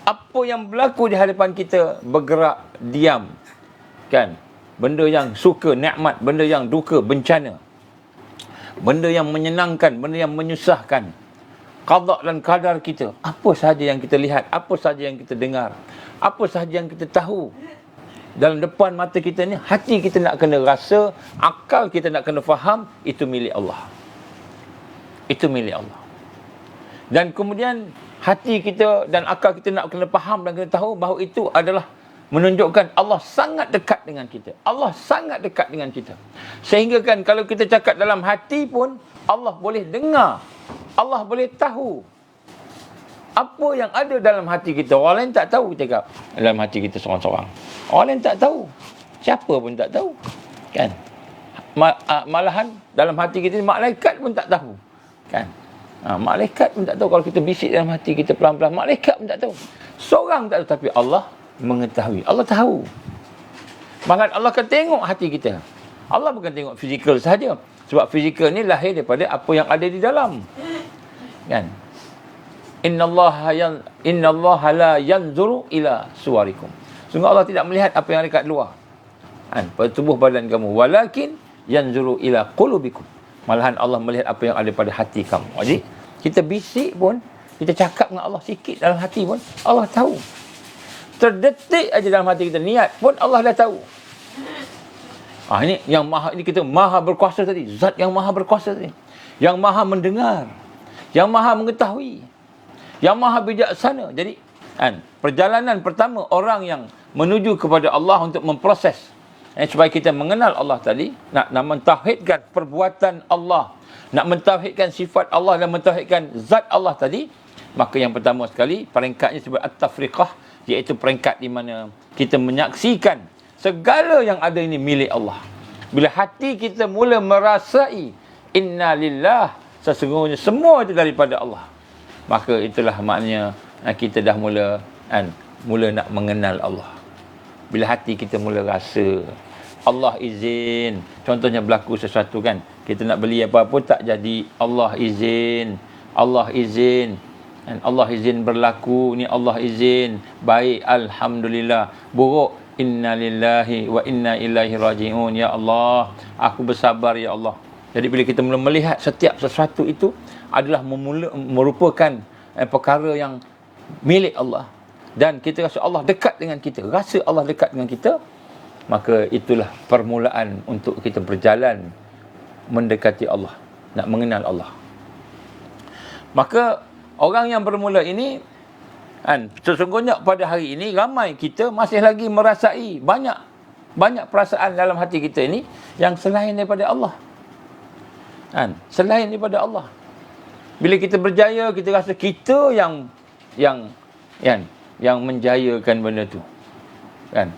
Apa yang berlaku di hadapan kita, bergerak, diam, kan? Benda yang suka, nikmat, benda yang duka, bencana. Benda yang menyenangkan, benda yang menyusahkan. Qada dan qadar kita. Apa sahaja yang kita lihat, apa sahaja yang kita dengar, apa sahaja yang kita tahu. Dalam depan mata kita ni, hati kita nak kena rasa, akal kita nak kena faham, itu milik Allah. Itu milik Allah. Dan kemudian hati kita dan akal kita nak kena faham dan kena tahu bahawa itu adalah menunjukkan Allah sangat dekat dengan kita. Allah sangat dekat dengan kita. Sehingga kan kalau kita cakap dalam hati pun, Allah boleh dengar. Allah boleh tahu apa yang ada dalam hati kita. Orang lain tak tahu cakap dalam hati kita seorang-seorang. Orang lain tak tahu. Siapa pun tak tahu. Kan? Malahan dalam hati kita, malaikat pun tak tahu. Kan? Malaikat pun tak tahu. Kalau kita bisik dalam hati kita pelan-pelan, malaikat pun tak tahu. Seorang tak tahu, tapi Allah mengetahui. Allah tahu. Bahkan Allah akan tengok hati kita. Allah bukan tengok fizikal sahaja. Sebab fizikal ni lahir daripada apa yang ada di dalam. Kan? Innallaha la yanzuru ila suwarikum. Sungguh Allah tidak melihat apa yang ada kat luar. Kan? Pada tubuh badan kamu. Walakin yanzuru ila qulubikum. Malahan Allah melihat apa yang ada pada hati kamu. Jadi, kita bisik pun, kita cakap dengan Allah sikit dalam hati pun, Allah tahu. Terdetik aja dalam hati kita niat pun Allah dah tahu. Ini yang maha, ini kita maha berkuasa tadi. Zat yang maha berkuasa tadi. Yang maha mendengar. Yang maha mengetahui. Yang maha bijaksana. Jadi, perjalanan pertama orang yang menuju kepada Allah untuk memproses supaya kita mengenal Allah tadi, nak mentauhidkan perbuatan Allah, nak mentauhidkan sifat Allah dan mentauhidkan zat Allah tadi, maka yang pertama sekali peringkatnya sebut at-tafriqah, iaitu peringkat di mana kita menyaksikan segala yang ada ini milik Allah. Bila hati kita mula merasai inna lillah, sesungguhnya semua itu daripada Allah, maka itulah maknanya kita dah mula nak mengenal Allah. Bila hati kita mula rasa Allah izin, contohnya berlaku sesuatu kan, kita nak beli apa-apa tak jadi, Allah izin, Allah izin, Allah izin berlaku ni, Allah izin, baik, alhamdulillah. Buruk, inna lillahi wa inna ilaihi raji'un. Ya Allah, aku bersabar ya Allah. Jadi bila kita mula melihat setiap sesuatu itu adalah merupakan perkara yang milik Allah, dan kita rasa Allah dekat dengan kita, rasa Allah dekat dengan kita, maka itulah permulaan untuk kita berjalan mendekati Allah, nak mengenal Allah. Maka orang yang bermula ini sesungguhnya pada hari ini ramai kita masih lagi merasai banyak perasaan dalam hati kita ini yang selain daripada Allah. Selain daripada Allah. Bila kita berjaya, kita rasa kita yang menjayakan benda tu.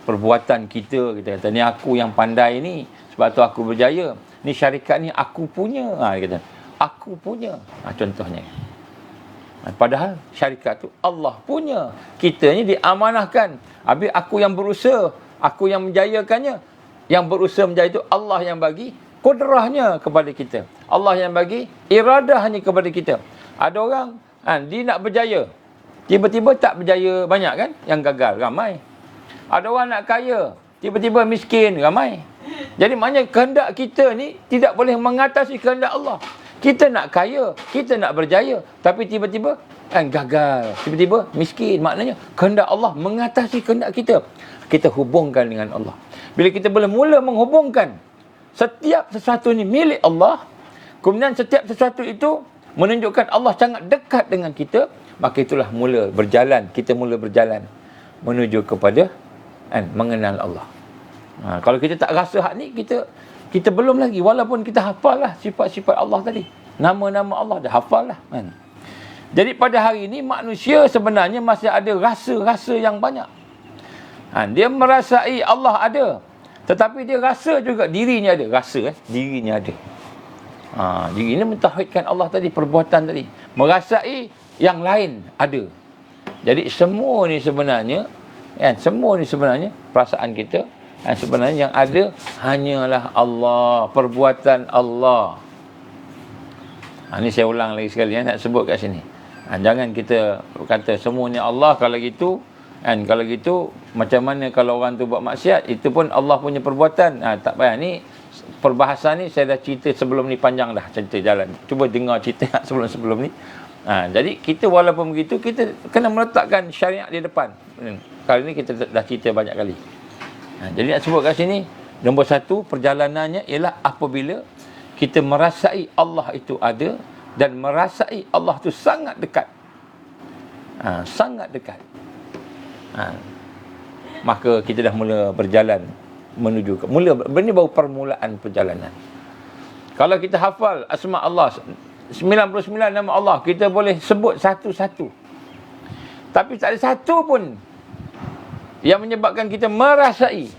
Perbuatan kita kata ni aku yang pandai ni, sebab tu aku berjaya. Ni syarikat ni aku punya. Dia kata aku punya. Contohnya. Padahal syarikat tu Allah punya. Kita ni diamanahkan. Habis aku yang berusaha, aku yang menjayakannya. Yang berusaha menjaya itu Allah yang bagi kudrahnya kepada kita. Allah yang bagi iradahnya kepada kita. Ada orang dia nak berjaya, tiba-tiba tak berjaya, banyak kan yang gagal, ramai. Ada orang nak kaya, tiba-tiba miskin, ramai. Jadi maknanya kehendak kita ni tidak boleh mengatasi kehendak Allah. Kita nak kaya, kita nak berjaya, tapi tiba-tiba gagal, tiba-tiba miskin. Maknanya kehendak Allah mengatasi kehendak kita. Kita hubungkan dengan Allah. Bila kita boleh mula menghubungkan setiap sesuatu ni milik Allah, kemudian setiap sesuatu itu menunjukkan Allah sangat dekat dengan kita, maka itulah mula berjalan, kita mula berjalan menuju kepada mengenal Allah. Kalau kita tak rasa hak ni, kita belum lagi, walaupun kita hafal lah sifat-sifat Allah tadi, nama-nama Allah dah hafal lah. Jadi pada hari ini manusia sebenarnya masih ada rasa-rasa yang banyak. Dia merasai Allah ada, tetapi dia rasa juga dirinya ada. Dirinya ada. Diri ini mentauhidkan Allah tadi, perbuatan tadi. Merasai yang lain ada. Jadi semua ni sebenarnya perasaan kita, sebenarnya yang ada hanyalah Allah, perbuatan Allah. Ini saya ulang lagi sekali, nak sebut kat sini. Jangan kita kata semuanya Allah. Kalau gitu macam mana kalau orang tu buat maksiat, itu pun Allah punya perbuatan. Tak payah. Ni perbahasan ni saya dah cerita sebelum ni, panjang dah cerita jalan. Cuba dengar cerita sebelum ni. Jadi kita walaupun begitu, kita kena meletakkan syariat di depan. Kali ni kita dah cerita banyak kali. Jadi nak sebut kat sini, nombor satu, perjalanannya ialah apabila kita merasai Allah itu ada, dan merasai Allah itu sangat dekat. Sangat dekat. Maka kita dah mula berjalan menuju ini baru permulaan perjalanan. Kalau kita hafal asma Allah, 99 nama Allah, kita boleh sebut satu-satu, tapi tak ada satu pun yang menyebabkan kita merasai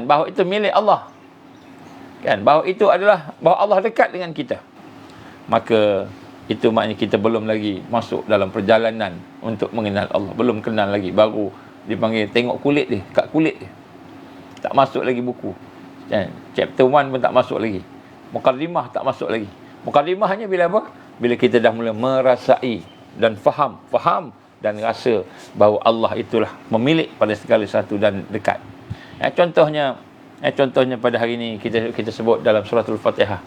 bahawa itu milik Allah, bahawa itu adalah, bahawa Allah dekat dengan kita. Maka itu maknanya kita belum lagi masuk dalam perjalanan untuk mengenal Allah. Belum kenal lagi. Baru dipanggil tengok kulit dia, kat kulit dia. Tak masuk lagi buku. Chapter 1 pun tak masuk lagi. Muqaddimah tak masuk lagi. Muqaddimah hanya bila apa? Bila kita dah mula merasai dan faham dan rasa bahawa Allah itulah pemilik pada segala sesuatu dan dekat. Contohnya pada hari ini kita sebut dalam suratul Fatihah.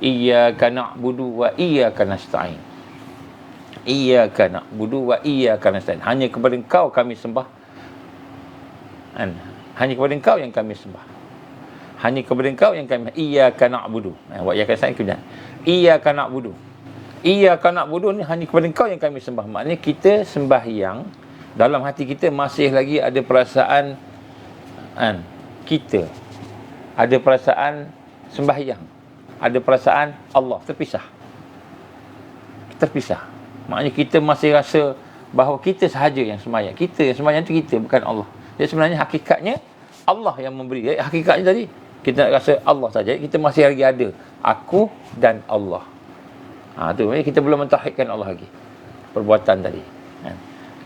Iyyaka na'budu wa iyyaka nasta'in. Iyyaka na'budu wa iyyaka nasta'in. Hanya kepada Engkau kami sembah. Hanya kepada Engkau yang kami sembah. Hanya kepada Engkau yang kami. Iyyaka na'budu. Wa iyyaka nasta'in kemudian. Iyyaka na'budu. Iyyaka na'budu ni hanya kepada Engkau yang kami sembah. Maknanya kita sembahyang, dalam hati kita masih lagi ada perasaan kita. Ada perasaan sembahyang. Ada perasaan Allah terpisah. Maknanya kita masih rasa bahawa kita sahaja yang sembahyang. Kita yang sembahyang itu kita, bukan Allah. Jadi sebenarnya hakikatnya Allah yang memberi. Jadi hakikatnya tadi kita nak rasa Allah saja. Kita masih lagi ada aku dan Allah. Tu maknanya kita belum mentauhidkan Allah lagi. Perbuatan tadi.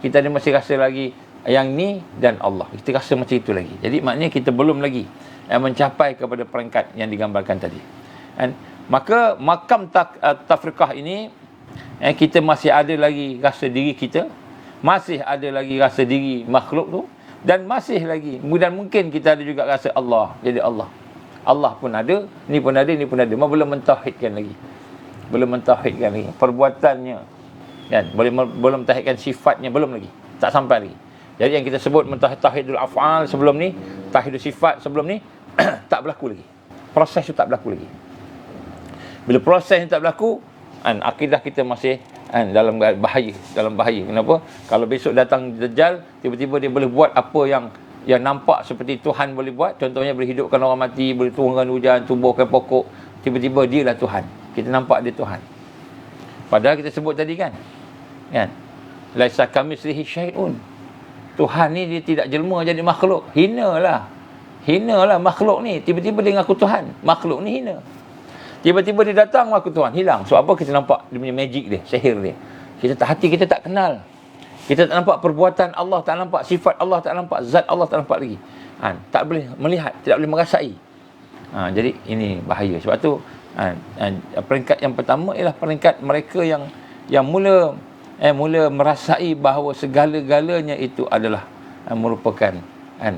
Kita ni masih rasa lagi yang ni dan Allah. Kita rasa macam itu lagi. Jadi maknanya kita belum lagi mencapai kepada peringkat yang digambarkan tadi. Maka makam tafriqah ini, kita masih ada lagi rasa diri kita, masih ada lagi rasa diri makhluk tu, Dan masih lagi, dan mungkin kita ada juga rasa Allah, jadi Allah. Allah pun ada, ni pun ada, ni pun ada. Belum mentauhidkan lagi. Belum mentauhidkan lagi. Perbuatannya, kan? Belum mentauhidkan sifatnya, belum lagi. Tak sampai lagi. Jadi yang kita sebut tauhidul af'al sebelum ni, tauhidul sifat sebelum ni, tak berlaku lagi. Proses tu tak berlaku lagi. Bila proses ni tak berlaku, akidah kita masih dalam bahaya. Kenapa? Kalau besok datang Dajjal, tiba-tiba dia boleh buat apa yang nampak seperti Tuhan boleh buat. Contohnya boleh hidupkan orang mati, boleh turunkan hujan, tumbuhkan pokok. Tiba-tiba dia lah Tuhan. Kita nampak dia Tuhan. Padahal kita sebut tadi kan? Laisa kamitslihi syai'un. Tuhan ni dia tidak jelma jadi makhluk. Hinalah makhluk ni. Tiba-tiba dia ngaku Tuhan. Makhluk ni hina. Tiba-tiba dia datang ngaku Tuhan. Hilang. So apa kita nampak dia punya magic dia, sihir dia. Hati kita tak kenal. Kita tak nampak perbuatan Allah, tak nampak sifat Allah, tak nampak zat Allah, tak nampak lagi. Tak boleh melihat, tidak boleh merasai. Jadi ini bahaya. Sebab tu peringkat yang pertama ialah peringkat mereka yang mula merasai bahawa segala-galanya itu adalah merupakan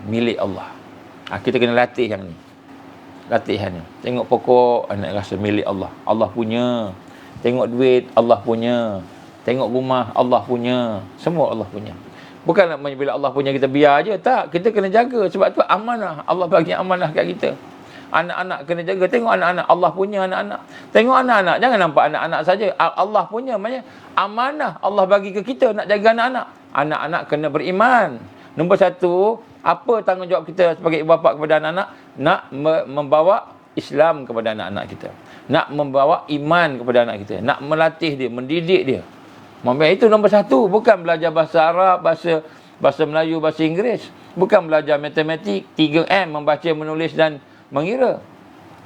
milik Allah. Kita kena latih yang ni. Latihan ni. Tengok pokok, nak rasa milik Allah. Allah punya. Tengok duit, Allah punya. Tengok rumah, Allah punya. Semua Allah punya. Bukan bila Allah punya kita biar je. Tak, kita kena jaga. Sebab tu amanah. Allah bagi amanah kat kita. Anak-anak kena jaga. Tengok anak-anak. Allah punya anak-anak. Tengok anak-anak. Jangan nampak anak-anak saja. Allah punya. Maknanya amanah Allah bagi ke kita nak jaga anak-anak. Anak-anak kena beriman. Nombor satu, apa tanggungjawab kita sebagai ibu bapa kepada anak-anak? Nak membawa Islam kepada anak-anak kita. Nak membawa iman kepada anak kita. Nak melatih dia, mendidik dia. Itu nombor satu. Bukan belajar bahasa Arab, bahasa Melayu, bahasa Inggeris. Bukan belajar matematik, 3M, membaca, menulis dan mengira.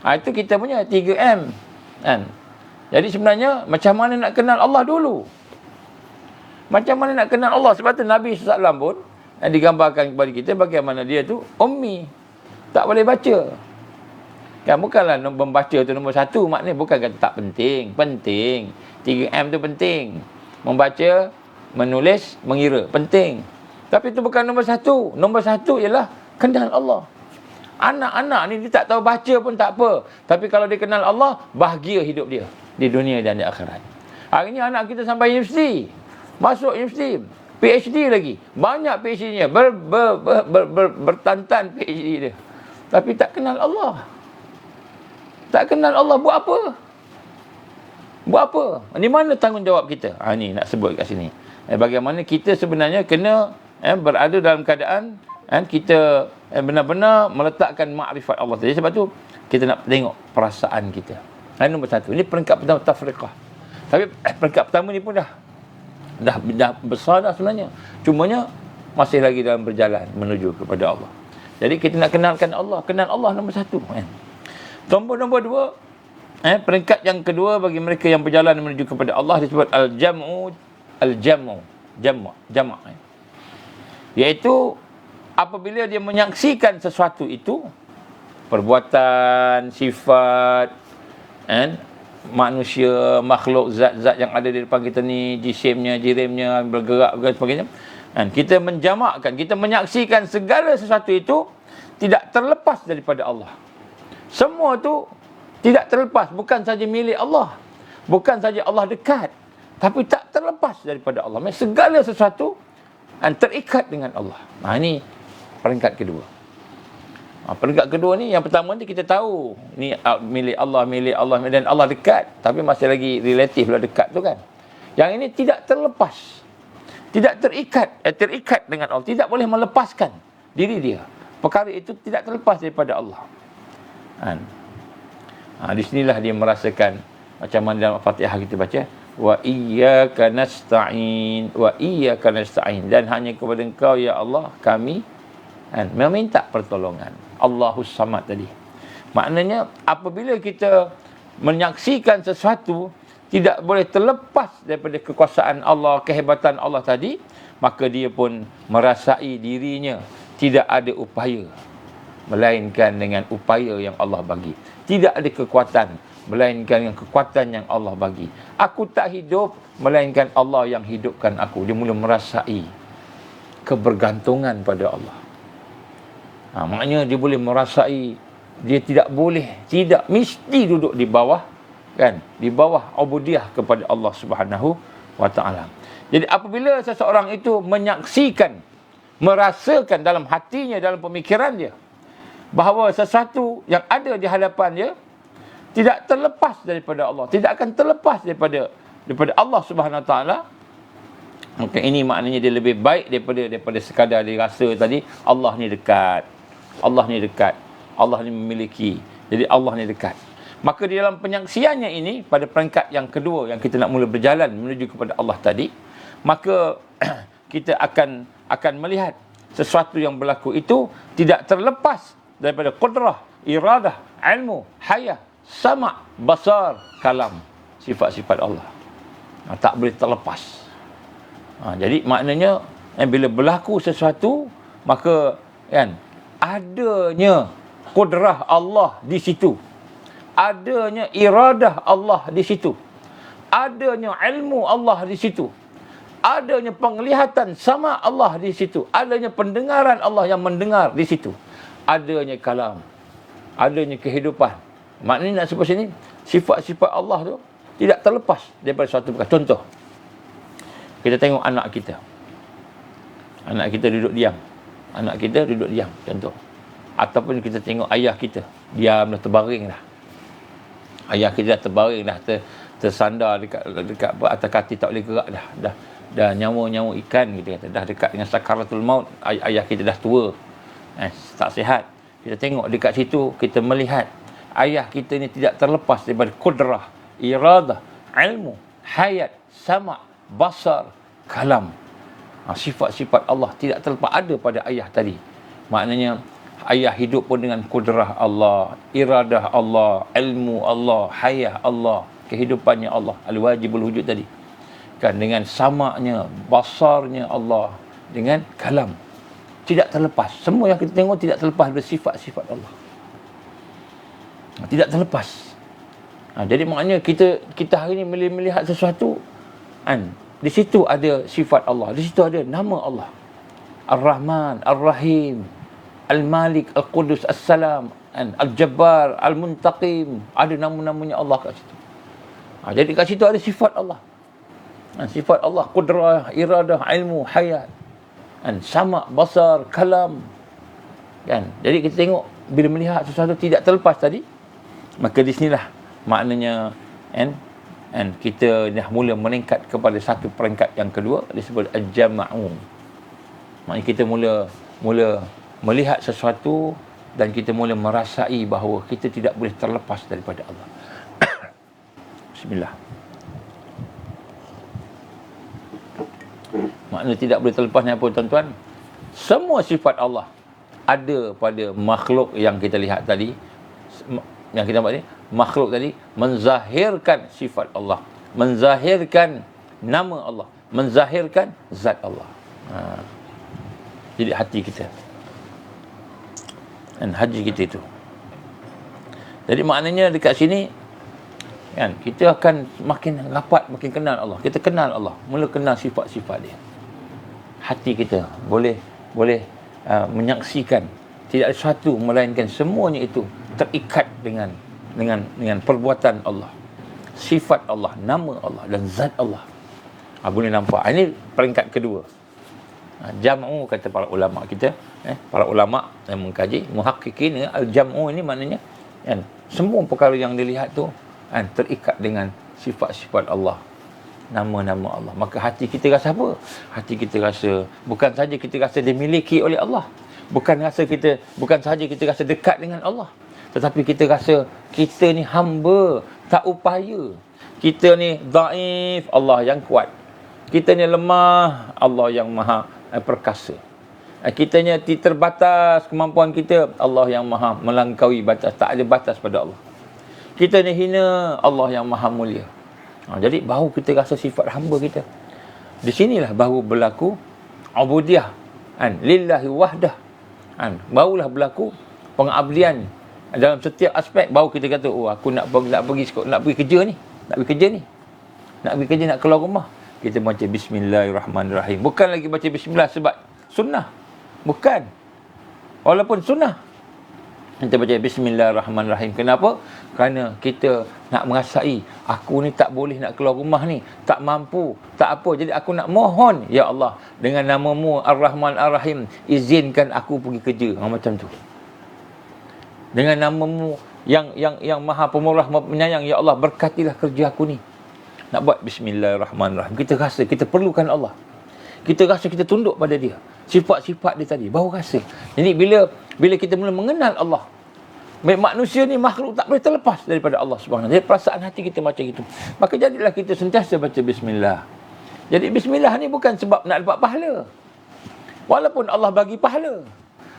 Itu kita punya 3M. Jadi sebenarnya, macam mana nak kenal Allah dulu? Macam mana nak kenal Allah? Sebab tu Nabi SAW pun digambarkan kepada kita bagaimana dia tu ummi. Tak boleh baca. Kan bukanlah membaca tu nombor satu. Maknanya bukan kata tak penting. Penting. 3M tu penting. Membaca, menulis, mengira. Penting. Tapi itu bukan nombor satu. Nombor satu ialah kenal Allah. Anak-anak ni dia tak tahu baca pun tak apa. Tapi kalau dia kenal Allah, bahagia hidup dia. Di dunia dan di akhirat. Hari ni anak kita sampai universiti. Masuk universiti. PhD lagi. Banyak PhD-nya. Bertantan PhD dia. Tapi tak kenal Allah. Tak kenal Allah. Buat apa? Buat apa? Di mana tanggungjawab kita? Ni nak sebut kat sini. Bagaimana kita sebenarnya kena berada dalam keadaan kita benar-benar meletakkan makrifat Allah. Jadi sebab tu kita nak tengok perasaan kita. Nombor satu. Ini peringkat pertama, tafriqah. Tapi peringkat pertama ni pun dah besar dah sebenarnya. Cumanya masih lagi dalam berjalan menuju kepada Allah. Jadi kita nak kenalkan Allah. Kenal Allah nombor satu. Nombor dua, peringkat yang kedua bagi mereka yang berjalan menuju kepada Allah disebut al-jam'u. Iaitu apabila dia menyaksikan sesuatu itu, perbuatan, sifat, manusia, makhluk, zat-zat yang ada di depan kita ni, jisimnya, jirimnya, bergerak dan sebagainya. Kita menjamakkan, kita menyaksikan segala sesuatu itu tidak terlepas daripada Allah. Semua tu tidak terlepas, bukan saja milik Allah, bukan saja Allah dekat, tapi tak terlepas daripada Allah. Segala sesuatu terikat dengan Allah. Ini peringkat kedua. Peringkat kedua ni, yang pertama ni kita tahu ni milik Allah dan Allah dekat, tapi masih lagi relatif lah dekat tu kan. Yang ini tidak terlepas, tidak terikat dengan Allah, tidak boleh melepaskan diri dia. Perkara itu tidak terlepas daripada Allah. Di sinilah dia merasakan macam mana dalam Fatihah kita baca, wa iyyaka nasta'in, dan hanya kepada Engkau ya Allah kami meminta pertolongan. Allahus Samad tadi. Maknanya apabila kita menyaksikan sesuatu tidak boleh terlepas daripada kekuasaan Allah, kehebatan Allah tadi, maka dia pun merasai dirinya tidak ada upaya melainkan dengan upaya yang Allah bagi. Tidak ada kekuatan melainkan dengan kekuatan yang Allah bagi. Aku tak hidup melainkan Allah yang hidupkan aku. Dia mula merasai kebergantungan pada Allah. Maknanya dia boleh merasai, dia tidak mesti duduk di bawah, kan, di bawah ubudiyah kepada Allah Subhanahu wa taala. Jadi apabila seseorang itu menyaksikan, merasakan dalam hatinya, dalam pemikiran dia, bahawa sesuatu yang ada di hadapan dia tidak terlepas daripada Allah, tidak akan terlepas daripada Allah Subhanahu wa taala, maka ini maknanya dia lebih baik daripada sekadar dia rasa tadi Allah ni dekat, Allah ni dekat, Allah ni memiliki, jadi Allah ni dekat. Maka di dalam penyaksiannya ini, pada peringkat yang kedua yang kita nak mula berjalan menuju kepada Allah tadi, maka kita akan melihat sesuatu yang berlaku itu tidak terlepas daripada qudrah, iradah, ilmu, hayah, sama', basar, kalam, sifat-sifat Allah. Tak boleh terlepas. Jadi maknanya bila berlaku sesuatu, maka kan adanya qudrah Allah di situ, adanya iradah Allah di situ, adanya ilmu Allah di situ, adanya penglihatan sama Allah di situ, adanya pendengaran Allah yang mendengar di situ, adanya kalam, adanya kehidupan. Maknanya nak sebut sini, sifat-sifat Allah tu tidak terlepas daripada suatu perkara. Contoh, kita tengok anak kita. Anak kita duduk diam. Anak kita duduk diam, contoh. Ataupun kita tengok ayah kita, diam dah, terbaring dah. Ayah kita dah terbaring dah, tersandar dekat atas kaki, tak boleh gerak dah nyawa ikan, kita kata, dah dekat dengan sakaratul maut. Ayah kita dah tua, tak sihat. Kita tengok dekat situ, kita melihat ayah kita ni tidak terlepas daripada qudrah, iradah, ilmu, hayat, sama', basar, kalam. Sifat-sifat Allah tidak terlepas ada pada ayah tadi. Maknanya ayah hidup pun dengan qudrah Allah, iradah Allah, ilmu Allah, hayah Allah, kehidupannya Allah, al-wajibul wujud tadi, kan, dengan sama'nya, basarnya Allah, dengan kalam. Tidak terlepas. Semua yang kita tengok tidak terlepas dari sifat-sifat Allah. Tidak terlepas. Jadi maknanya kita hari ini melihat sesuatu, kan, di situ ada sifat Allah, di situ ada nama Allah. Ar-Rahman, Ar-Rahim, Al-Malik, Al-Qudus, As-Salam, Al-Jabbar, Al-Muntaqim. Ada nama-namanya Allah kat situ. Jadi kat situ ada sifat Allah. Sifat Allah, qudrah, iradah, ilmu, hayat, sama', basar, kalam. Kan? Jadi kita tengok, bila melihat sesuatu tidak terlepas tadi, maka di sinilah maknanya kita dah mula meningkat kepada satu peringkat yang kedua, disebut al-jama'u. Maknanya kita mula melihat sesuatu dan kita mula merasai bahawa kita tidak boleh terlepas daripada Allah. Bismillah. Maknanya tidak boleh terlepas ni apa, tuan-tuan? Semua sifat Allah ada pada makhluk yang kita lihat tadi, yang kita nampak ni, makhluk tadi menzahirkan sifat Allah, menzahirkan nama Allah, menzahirkan zat Allah. Jadi hati kita dan haji kita itu. Jadi maknanya dekat sini, kan, kita akan makin rapat, makin kenal Allah. Kita kenal Allah, mula kenal sifat-sifat dia. Hati kita boleh menyaksikan tidak ada sesuatu melainkan semuanya itu terikat dengan perbuatan Allah, sifat Allah, nama Allah dan zat Allah. Boleh nampak. Ini peringkat kedua. Jam'u kata para ulama kita, para ulama yang mengkaji, muhaqqiqin, al-jam'u ini maknanya, kan, semua perkara yang dilihat tu, kan, terikat dengan sifat-sifat Allah, nama-nama Allah. Maka hati kita rasa apa? Hati kita rasa, bukan saja kita rasa dimiliki oleh Allah, bukan saja kita rasa dekat dengan Allah, tetapi kita rasa kita ni hamba, tak upaya. Kita ni dhaif, Allah yang kuat. Kita ni lemah, Allah yang maha perkasa. Kita ni terbatas kemampuan kita, Allah yang maha melangkaui batas. Tak ada batas pada Allah. Kita ni hina, Allah yang maha mulia. Jadi baru kita rasa sifat hamba kita. Di sinilah baru berlaku ubudiyah, lillahi wahdah. Barulah berlaku pengabdian dalam setiap aspek. Baru kita kata, oh, aku nak pergi kerja ni, nak pergi kerja, nak keluar rumah, kita baca bismillahirrahmanirrahim. Bukan lagi baca bismillah sebab sunnah. Bukan. Walaupun sunnah. Kita baca Bismillahirrahmanirrahim. Kenapa? Kerana kita nak merasai, aku ni tak boleh nak keluar rumah ni, tak mampu, tak apa. Jadi aku nak mohon, ya Allah, dengan nama-Mu Ar-Rahman Ar-Rahim, izinkan aku pergi kerja. Macam tu. Dengan nama-Mu yang Maha Pemurah, Maha Penyayang, ya Allah, berkatilah kerja aku ni. Nak buat Bismillahirrahmanirrahim. Kita rasa kita perlukan Allah. Kita rasa kita tunduk pada Dia. Sifat-sifat Dia tadi, baru rasa. Jadi bila kita mula mengenal Allah, manusia ni makhluk tak boleh terlepas daripada Allah Subhanahu. Jadi perasaan hati kita macam itu. Maka jadilah kita sentiasa baca bismillah. Jadi bismillah ni bukan sebab nak dapat pahala. Walaupun Allah bagi pahala.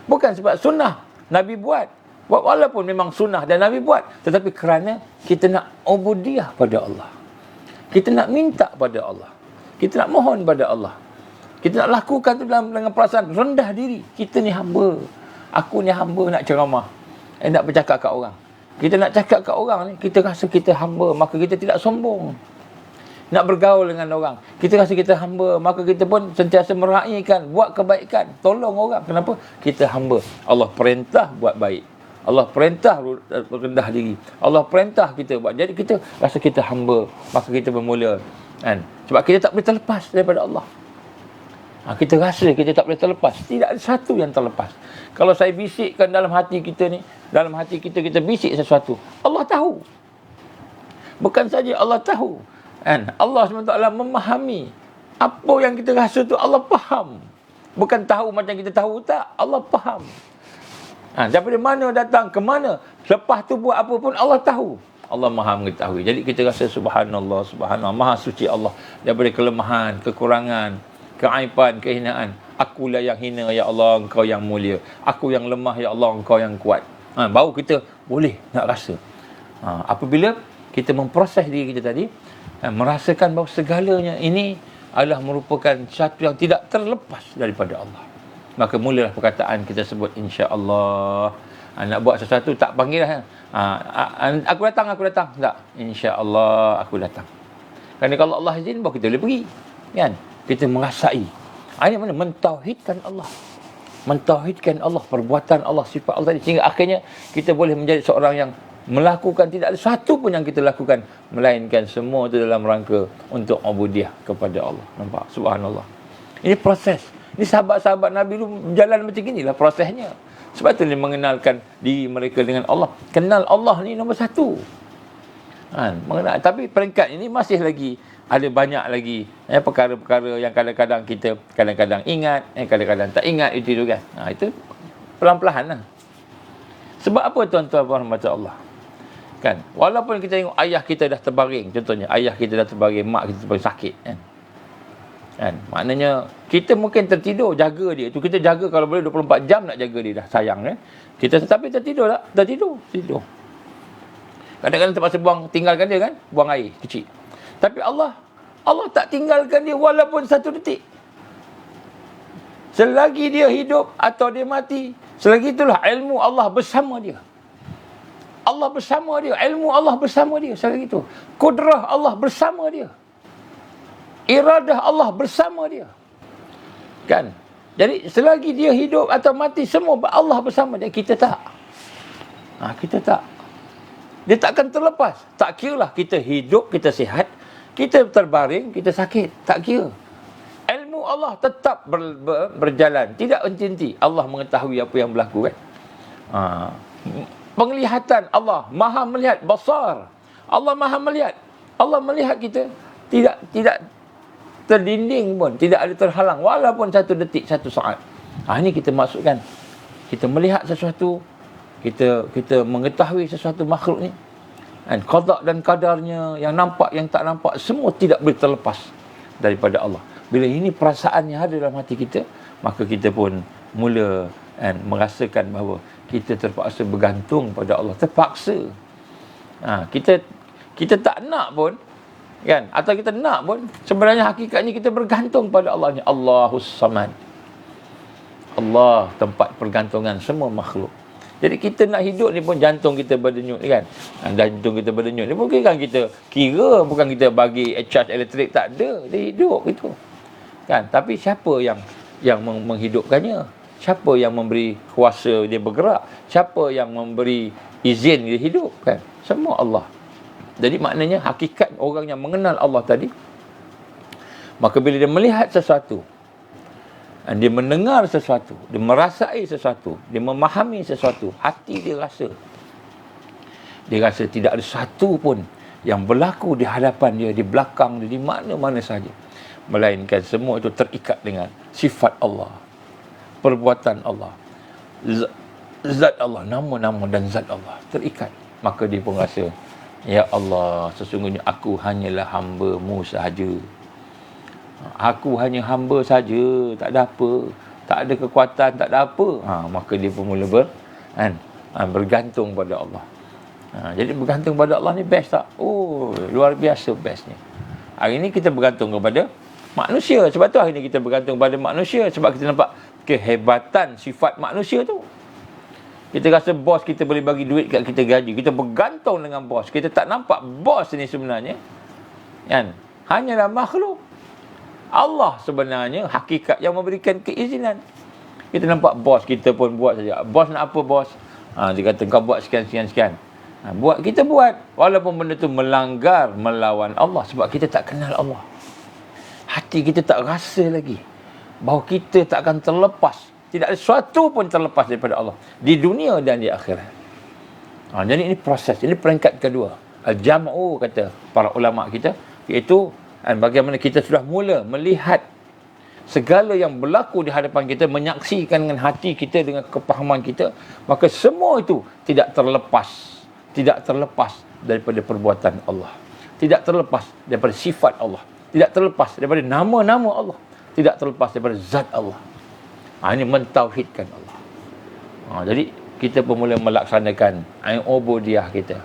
Bukan sebab sunnah Nabi buat. Walaupun memang sunnah dan Nabi buat, tetapi kerana kita nak ubudiyah pada Allah. Kita nak minta pada Allah. Kita nak mohon pada Allah. Kita nak lakukan tu dengan perasaan rendah diri. Kita ni hamba. Aku ni hamba nak ceramah. Nak bercakap kat orang. Kita nak cakap kat orang ni, kita rasa kita hamba, maka kita tidak sombong. Nak bergaul dengan orang, kita rasa kita hamba, maka kita pun sentiasa meraihkan, buat kebaikan, tolong orang. Kenapa? Kita hamba. Allah perintah buat baik. Allah perintah rendah diri. Allah perintah kita buat. Jadi kita rasa kita hamba, maka kita bermula. Kan? Sebab kita tak boleh terlepas daripada Allah. Kita rasa kita tak boleh terlepas. Tidak ada satu yang terlepas. Kalau saya bisikkan dalam hati kita ni, dalam hati kita bisik sesuatu, Allah tahu. Bukan saja Allah tahu, kan? Allah SWT memahami. Apa yang kita rasa tu Allah faham. Bukan tahu macam kita tahu, tak. Allah faham. Daripada mana datang, ke mana, lepas tu buat apa pun Allah tahu. Allah Maha mengetahui. Jadi kita rasa subhanallah, subhanallah, Maha suci Allah daripada kelemahan, kekurangan, keaiban, kehinaan. Akulah yang hina, ya Allah, Engkau yang mulia. Aku yang lemah, ya Allah, Engkau yang kuat. Baru kita boleh nak rasa. Apabila kita memproses diri kita tadi, merasakan bahawa segalanya ini adalah merupakan satu yang tidak terlepas daripada Allah. Maka mulalah perkataan kita sebut insya-Allah. Nak buat sesuatu tak panggil lah. Aku datang. Tak. Insya-Allah aku datang. Kerana kalau Allah izin baru kita boleh pergi. Kan? Kita merasai. Ini mana? Mentauhidkan Allah. Mentauhidkan Allah, perbuatan Allah, sifat Allah tadi. Sehingga akhirnya kita boleh menjadi seorang yang melakukan, tidak ada satu pun yang kita lakukan, melainkan semua itu dalam rangka untuk ubudiyah kepada Allah. Nampak? Subhanallah. Ini proses. Ini sahabat-sahabat Nabi dulu berjalan macam inilah prosesnya. Sebab itu dia mengenalkan diri mereka dengan Allah. Kenal Allah ni nombor satu. Mengenal. Tapi peringkat ini masih lagi ada banyak lagi perkara-perkara yang kadang-kadang kita ingat, kadang-kadang tak ingat itu kan. Itu pelan-pelan lah. Sebab apa tuan-tuan rahmat Allah? Kan? Walaupun kita tengok ayah kita dah terbaring, contohnya ayah kita dah terbaring, mak kita terbaring sakit kan? Maknanya kita mungkin tertidur jaga dia. Tu kita jaga kalau boleh 24 jam nak jaga dia dah, sayang kan. Kita tetapi tertidur tak? Tertidur. Kadang-kadang terpaksa tinggalkan dia kan, buang air kecil. Tapi Allah tak tinggalkan dia walaupun satu detik. Selagi dia hidup atau dia mati, selagi itulah ilmu Allah bersama dia. Allah bersama dia, ilmu Allah bersama dia selagi itu. Kudrah Allah bersama dia. Iradah Allah bersama dia. Kan? Jadi selagi dia hidup atau mati, semua Allah bersama dia. Kita tak. Kita tak. Dia takkan terlepas. Tak kira lah kita hidup, kita sihat, kita terbaring, kita sakit. Tak kira. Ilmu Allah tetap berjalan. Tidak henti-henti. Allah mengetahui apa yang berlaku kan. Penglihatan Allah. Maha melihat. Basar. Allah maha melihat. Allah melihat kita. Tidak terdinding pun. Tidak ada terhalang. Walaupun satu detik, satu saat. Ini kita maksudkan. Kita melihat sesuatu. Kita mengetahui sesuatu makhluk ni. Qada dan kadarnya, yang nampak, yang tak nampak, semua tidak boleh terlepas daripada Allah. Bila ini perasaan yang ada dalam hati kita, maka kita pun mula merasakan bahawa kita terpaksa bergantung pada Allah. Terpaksa. Kita tak nak pun, kan? Atau kita nak pun, sebenarnya hakikatnya kita bergantung pada Allah. Allahus Samad. Allah tempat pergantungan semua makhluk. Jadi kita nak hidup ni pun jantung kita berdenyut kan. Jantung kita berdenyut ni bukan kita bukan kita bagi charge elektrik, tak ada. Dia hidup gitu. Kan? Tapi siapa yang yang menghidupkannya? Siapa yang memberi kuasa dia bergerak? Siapa yang memberi izin dia hidup? Kan? Semua Allah. Jadi maknanya hakikat orang yang mengenal Allah tadi, maka bila dia melihat sesuatu, dia mendengar sesuatu, dia merasai sesuatu, dia memahami sesuatu, hati dia rasa. Dia rasa tidak ada satu pun yang berlaku di hadapan dia, di belakang dia, di mana-mana saja, melainkan semua itu terikat dengan sifat Allah, perbuatan Allah, zat Allah, nama-nama dan zat Allah terikat. Maka dia pun rasa, ya Allah, sesungguhnya aku hanyalah hamba-Mu sahaja. Aku hanya hamba saja, tak ada apa, tak ada kekuatan, tak ada apa. Maka dia pun mula bergantung pada Allah. Jadi bergantung pada Allah ni best tak? Oh, luar biasa bestnya. Hari ni kita bergantung kepada manusia. Sebab tu hari ni kita bergantung pada manusia. Sebab kita nampak kehebatan sifat manusia tu. Kita rasa bos kita boleh bagi duit kat kita gaji. Kita bergantung dengan bos. Kita tak nampak bos ni sebenarnya, kan, hanyalah makhluk. Allah sebenarnya hakikat yang memberikan keizinan. Kita nampak bos kita pun buat saja. Bos nak apa bos? Dia kata kau buat sekian. Buat, kita buat. Walaupun benda tu melanggar, melawan Allah. Sebab kita tak kenal Allah. Hati kita tak rasa lagi bahawa kita tak akan terlepas. Tidak ada sesuatu pun terlepas daripada Allah, di dunia dan di akhirat. Jadi ini proses, ini peringkat kedua. Al-jam'u kata para ulama kita, iaitu bagaimana kita sudah mula melihat segala yang berlaku di hadapan kita, menyaksikan dengan hati kita, dengan kepahaman kita, maka semua itu tidak terlepas daripada perbuatan Allah, tidak terlepas daripada sifat Allah, tidak terlepas daripada nama-nama Allah, tidak terlepas daripada zat Allah. Ini mentauhidkan Allah. Jadi kita pun mula melaksanakan ubudiyah kita.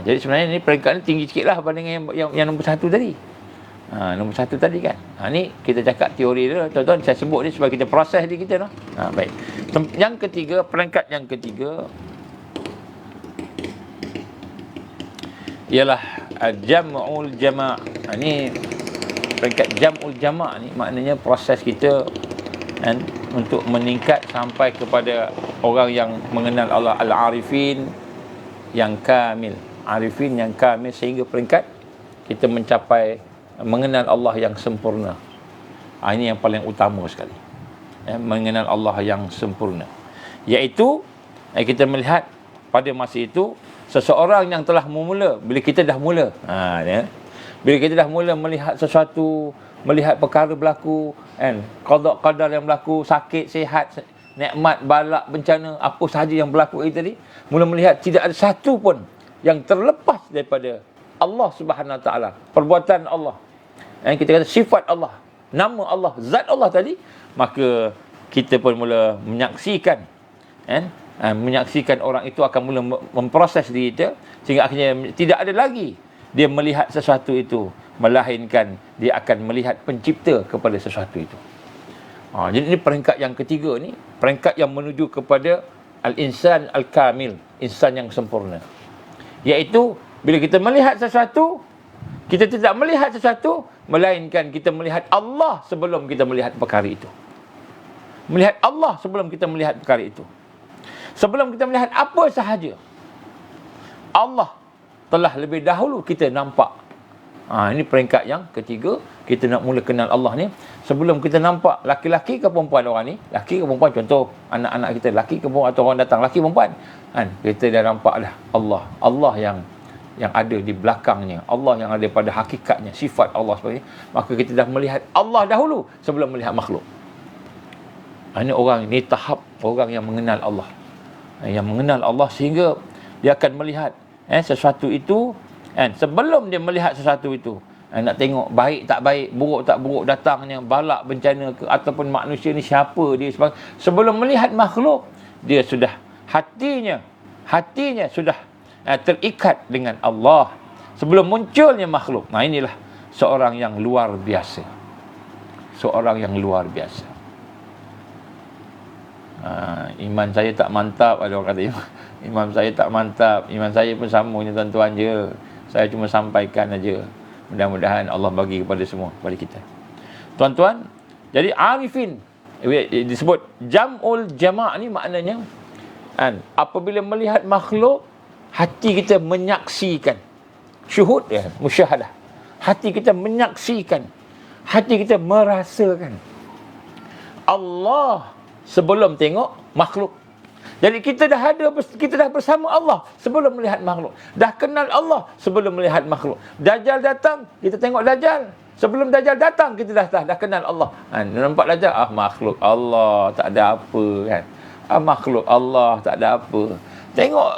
Jadi sebenarnya ini peringkat ni tinggi sikit lah berbanding yang nombor satu tadi. Nombor satu tadi kan. Ni kita cakap teori dia, tuan-tuan, saya sebut ni supaya kita proses diri kita. Baik. Yang ketiga, peringkat yang ketiga ialah jam'ul jama'. Ini peringkat jam'ul jama' ni maknanya proses kita untuk meningkat sampai kepada orang yang mengenal Allah, al-arifin yang kamil. Arifin yang kamil sehingga peringkat kita mencapai mengenal Allah yang sempurna. Ini yang paling utama sekali. Mengenal Allah yang sempurna. Iaitu kita melihat pada masa itu seseorang yang telah memula, bila kita dah mula, bila kita dah mula melihat sesuatu, melihat perkara berlaku, qada qadar yang berlaku, sakit, sihat, nikmat, balak, bencana, apa sahaja yang berlaku tadi, mula melihat tidak ada satu pun yang terlepas daripada Allah Subhanahu Wa Taala, perbuatan Allah, kita kata sifat Allah, nama Allah, zat Allah tadi, maka kita pun mula menyaksikan, menyaksikan orang itu akan mula memproses diri kita, sehingga akhirnya tidak ada lagi dia melihat sesuatu itu, melainkan dia akan melihat pencipta kepada sesuatu itu. Jadi ini peringkat yang ketiga ni, peringkat yang menuju kepada al-insan al-kamil, insan yang sempurna. Iaitu bila kita melihat sesuatu, kita tidak melihat sesuatu, melainkan kita melihat Allah sebelum kita melihat perkara itu. Melihat Allah sebelum kita melihat perkara itu. Sebelum kita melihat apa sahaja, Allah telah lebih dahulu kita nampak. Ini peringkat yang ketiga. Kita nak mula kenal Allah ni sebelum kita nampak laki-laki ke perempuan orang ni. Laki ke perempuan, contoh anak-anak kita, laki ke perempuan atau orang datang, laki perempuan, kita dah nampak dah Allah yang ada di belakangnya, Allah yang ada pada hakikatnya, sifat Allah seperti ini. Maka kita dah melihat Allah dahulu sebelum melihat makhluk. Ini orang, ini tahap orang yang mengenal Allah. Yang mengenal Allah sehingga dia akan melihat sesuatu itu, sebelum dia melihat sesuatu itu, nak tengok baik tak baik, buruk tak buruk datangnya, balak bencana ke, ataupun manusia ni siapa dia, sebelum melihat makhluk, dia sudah hatinya sudah terikat dengan Allah sebelum munculnya makhluk. Inilah seorang yang luar biasa. Seorang yang luar biasa. Iman saya tak mantap, ada orang kata iman saya tak mantap. Iman saya pun sama je tuan-tuan je. Saya cuma sampaikan aja. Mudah-mudahan Allah bagi kepada semua, kepada kita. Tuan-tuan, jadi arifin Disebut jam'ul jama' ni maknanya kan, apabila melihat makhluk, hati kita menyaksikan. Syuhud ya, musyahadah. Hati kita menyaksikan, hati kita merasakan Allah sebelum tengok makhluk. Jadi kita dah bersama Allah sebelum melihat makhluk. Dah kenal Allah sebelum melihat makhluk. Dajjal datang, kita tengok Dajjal. Sebelum Dajjal datang, kita dah kenal Allah. Nampak Dajjal, makhluk Allah, tak ada apa kan. Makhluk Allah, tak ada apa.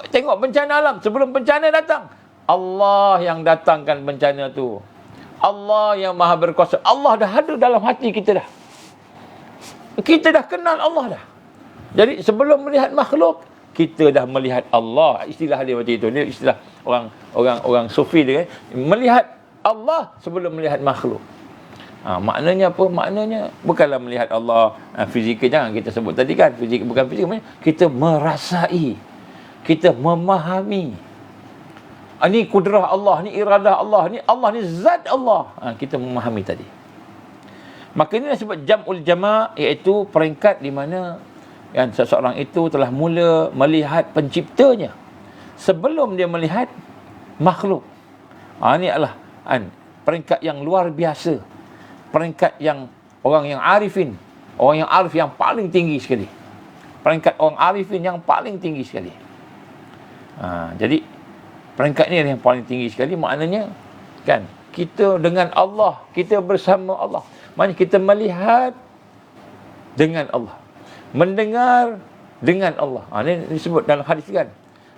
Tengok bencana alam, sebelum bencana datang, Allah yang datangkan bencana tu. Allah yang maha berkuasa. Allah dah ada dalam hati kita dah. Kita dah kenal Allah dah. Jadi sebelum melihat makhluk, kita dah melihat Allah. Istilah dia macam itu. Ini istilah orang sufi dia kan. Melihat Allah sebelum melihat makhluk. Maknanya apa? Maknanya bukanlah melihat Allah fizikal, jangan kita sebut tadi kan. Fizikal bukan fizikal, kita merasai, kita memahami. Ini kudrah Allah, ni iradah Allah, ni Allah, ni zat Allah. Kita memahami tadi. Maka ini disebut jam'ul jama', iaitu peringkat di mana yang seseorang itu telah mula melihat penciptanya sebelum dia melihat makhluk. Ini adalah peringkat yang luar biasa, peringkat yang orang yang arifin, orang yang arif yang paling tinggi sekali, peringkat orang arifin yang paling tinggi sekali. Jadi peringkat ni yang paling tinggi sekali, maknanya kan, kita dengan Allah, kita bersama Allah. Maknanya kita melihat dengan Allah, mendengar dengan Allah. Ini disebut dalam hadis kan,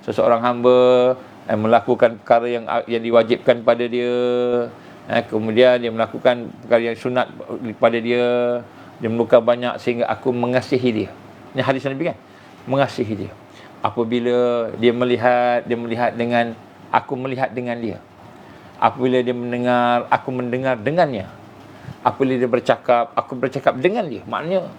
seseorang hamba melakukan perkara yang diwajibkan pada dia, kemudian dia melakukan perkara yang sunat pada dia, dia meluka banyak sehingga aku mengasihi dia. Ini hadis Nabi kan, mengasihi dia. Apabila dia melihat dengan aku melihat dengan dia. Apabila dia mendengar, aku mendengar dengannya. Apabila dia bercakap, aku bercakap dengan dia. Maknanya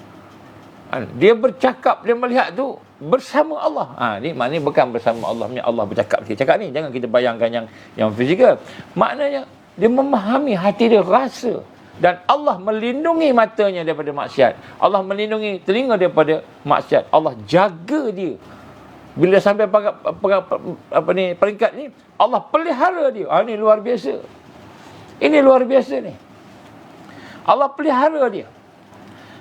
dia bercakap, dia melihat tu bersama Allah. Ni maknanya bukan bersama Allah, Allah bercakap. Cakap ni jangan kita bayangkan yang fizikal. Maknanya dia memahami, hati dia rasa, dan Allah melindungi matanya daripada maksiat. Allah melindungi telinga daripada maksiat. Allah jaga dia. Bila sampai peringkat ni, Allah pelihara dia. Ini luar biasa. Ini luar biasa ni. Allah pelihara dia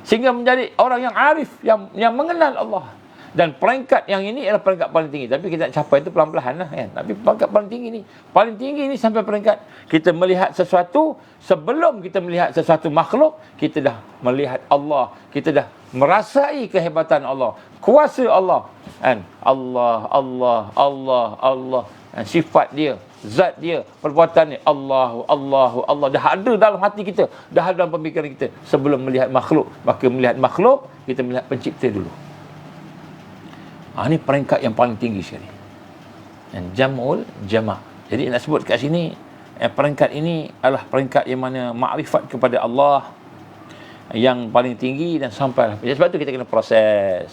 sehingga menjadi orang yang arif, yang mengenal Allah. Dan peringkat yang ini adalah peringkat paling tinggi. Tapi kita nak capai itu pelan-pelan lah kan. Tapi peringkat paling tinggi ni, paling tinggi ni sampai peringkat kita melihat sesuatu, sebelum kita melihat sesuatu makhluk, kita dah melihat Allah. Kita dah merasai kehebatan Allah, kuasa Allah kan. Allah, sifat dia, zat dia, perbuatan dia, Allah dah ada dalam hati kita, dah ada dalam pemikiran kita sebelum melihat makhluk. Maka melihat makhluk, kita melihat pencipta dulu. Ini peringkat yang paling tinggi sekali, jam'ul jama'. Jadi nak sebut kat sini, peringkat ini adalah peringkat yang mana makrifat kepada Allah yang paling tinggi dan sampai. Sebab tu kita kena proses.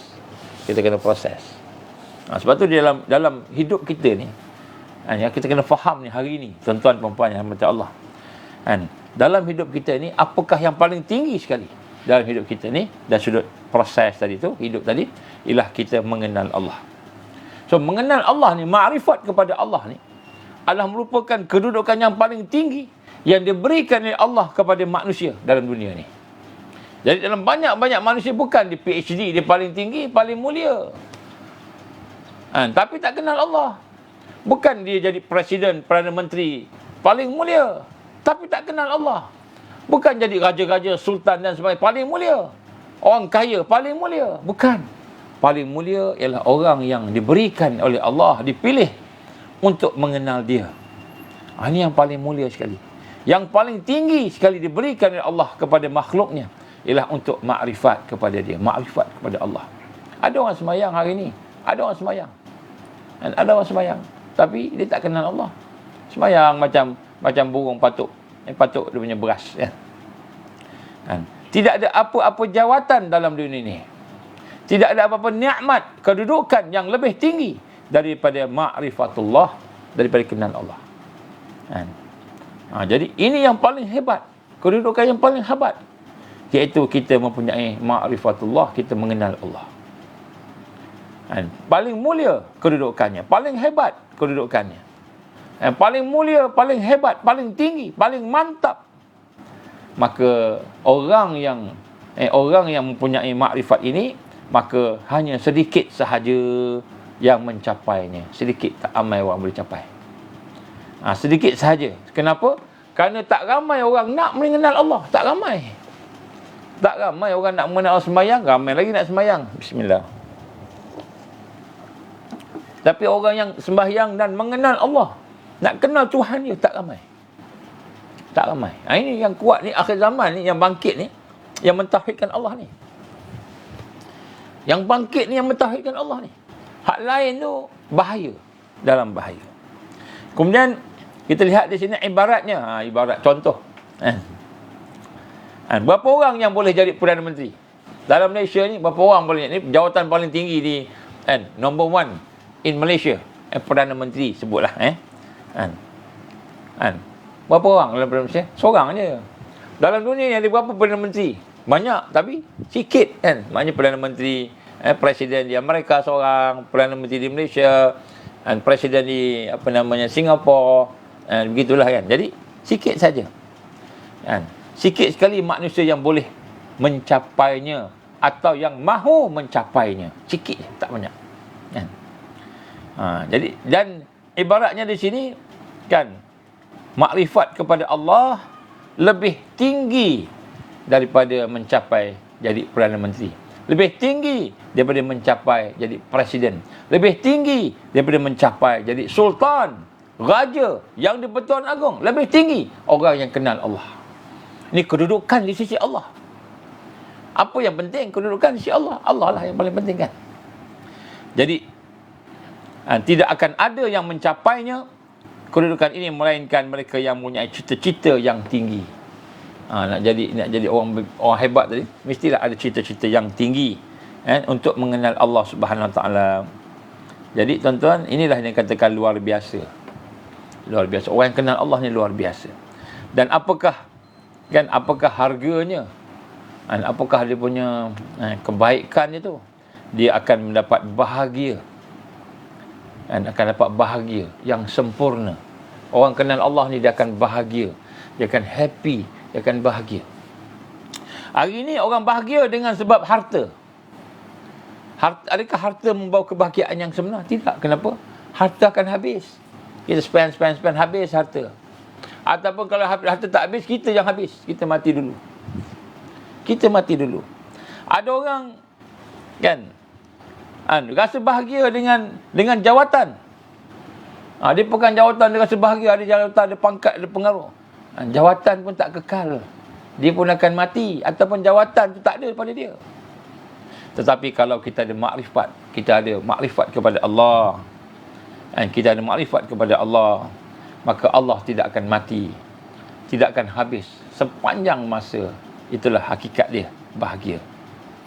Sebab tu dalam hidup kita ni, yang kita kena faham ni hari ni, tuan-tuan puan-puan yang dirahmati Allah, dalam hidup kita ni, apakah yang paling tinggi sekali dalam hidup kita ni, dan sudut proses tadi tu, hidup tadi, ialah kita mengenal Allah. So mengenal Allah ni, makrifat kepada Allah ni adalah merupakan kedudukan yang paling tinggi yang diberikan oleh Allah kepada manusia dalam dunia ni. Jadi dalam banyak-banyak manusia, bukan di PhD dia paling tinggi, paling mulia, tapi tak kenal Allah. Bukan dia jadi presiden, Perdana Menteri paling mulia, tapi tak kenal Allah. Bukan jadi raja-raja, sultan dan sebagainya paling mulia, orang kaya paling mulia. Bukan. Paling mulia ialah orang yang diberikan oleh Allah, dipilih untuk mengenal dia. Ini yang paling mulia sekali. Yang paling tinggi sekali diberikan oleh Allah kepada makhluknya ialah untuk makrifat kepada dia, makrifat kepada Allah. Ada orang sembahyang hari ni, ada orang sembahyang, tapi dia tak kenal Allah. Sembahyang macam burung patuk dia punya beras kan. Tidak ada apa-apa jawatan dalam dunia ini. Tidak ada apa-apa nikmat, kedudukan yang lebih tinggi daripada ma'rifatullah, daripada kenal Allah. Jadi ini yang paling hebat, kedudukan yang paling hebat. iaitu kita mempunyai ma'rifatullah, kita mengenal Allah. Paling mulia kedudukannya, paling hebat kedudukannya, paling mulia, paling hebat, paling tinggi, paling mantap. Maka orang yang mempunyai makrifat ini, maka hanya sedikit sahaja yang mencapainya. Sedikit, tak ramai orang boleh capai. Sedikit sahaja. Kenapa? Kerana tak ramai orang nak mengenal Allah. Tak ramai. Tak ramai orang nak mengenal Allah sembahyang, ramai lagi nak sembahyang. Bismillah. Tapi orang yang sembahyang dan mengenal Allah, nak kenal Tuhan dia, tak ramai. Tak ramai. Ini yang kuat ni, akhir zaman ni, yang bangkit ni, yang mentauhidkan Allah ni. Yang bangkit ni, yang mentauhidkan Allah ni. Hak lain tu bahaya, dalam bahaya. Kemudian kita lihat di sini ibaratnya, ibarat contoh. Berapa orang yang boleh jadi Perdana Menteri? Dalam Malaysia ni, berapa orang boleh? Ni jawatan paling tinggi di number one in Malaysia. Perdana Menteri sebutlah. Berapa orang dalam Perdana Malaysia? Seorang je. Dalam dunia ni ada berapa Perdana Menteri? Banyak, tapi sikit kan. Maknanya Perdana Menteri, Presiden di Amerika seorang, Perdana Menteri di Malaysia, Presiden di Singapura, begitulah kan. Jadi sikit saja. Sikit sekali manusia yang boleh mencapainya atau yang mahu mencapainya. Sikit, tak banyak. Jadi, dan ibaratnya di sini kan, makrifat kepada Allah lebih tinggi daripada mencapai jadi Perdana Menteri. Lebih tinggi daripada mencapai jadi Presiden. Lebih tinggi daripada mencapai jadi Sultan, Raja yang di-Pertuan Agong. Lebih tinggi orang yang kenal Allah. Ini kedudukan di sisi Allah. Apa yang penting? Kedudukan di sisi Allah. Allah lah yang paling penting kan. Jadi tidak akan ada yang mencapainya kedudukan ini melainkan mereka yang mempunyai cita-cita yang tinggi. Nak jadi orang hebat tadi, mestilah ada cita-cita yang tinggi untuk mengenal Allah Subhanahu Wa Taala. Jadi tuan-tuan, inilah yang katakan luar biasa. Luar biasa. Orang yang kenal Allah ni luar biasa. Dan apakah harganya? Apakah dia punya kebaikan itu? Dia akan mendapat bahagia. Akan dapat bahagia yang sempurna. Orang kenal Allah ni dia akan bahagia. Dia akan happy. Dia akan bahagia. Hari ini orang bahagia dengan sebab harta. Adakah harta membawa kebahagiaan yang sebenar? Tidak. Kenapa? Harta akan habis. Kita spend habis harta. Ataupun kalau harta tak habis, kita yang habis. Kita mati dulu. Ada orang kan rasa bahagia dengan jawatan. Dia pegang jawatan, dia rasa bahagia. Ada jawatan, ada pangkat, ada pengaruh. Jawatan pun tak kekal. Dia pun akan mati. Ataupun jawatan tu tak ada pada dia. Tetapi kalau kita ada makrifat, kita ada makrifat kepada Allah, kita ada makrifat kepada Allah, maka Allah tidak akan mati, tidak akan habis sepanjang masa. Itulah hakikat dia, bahagia.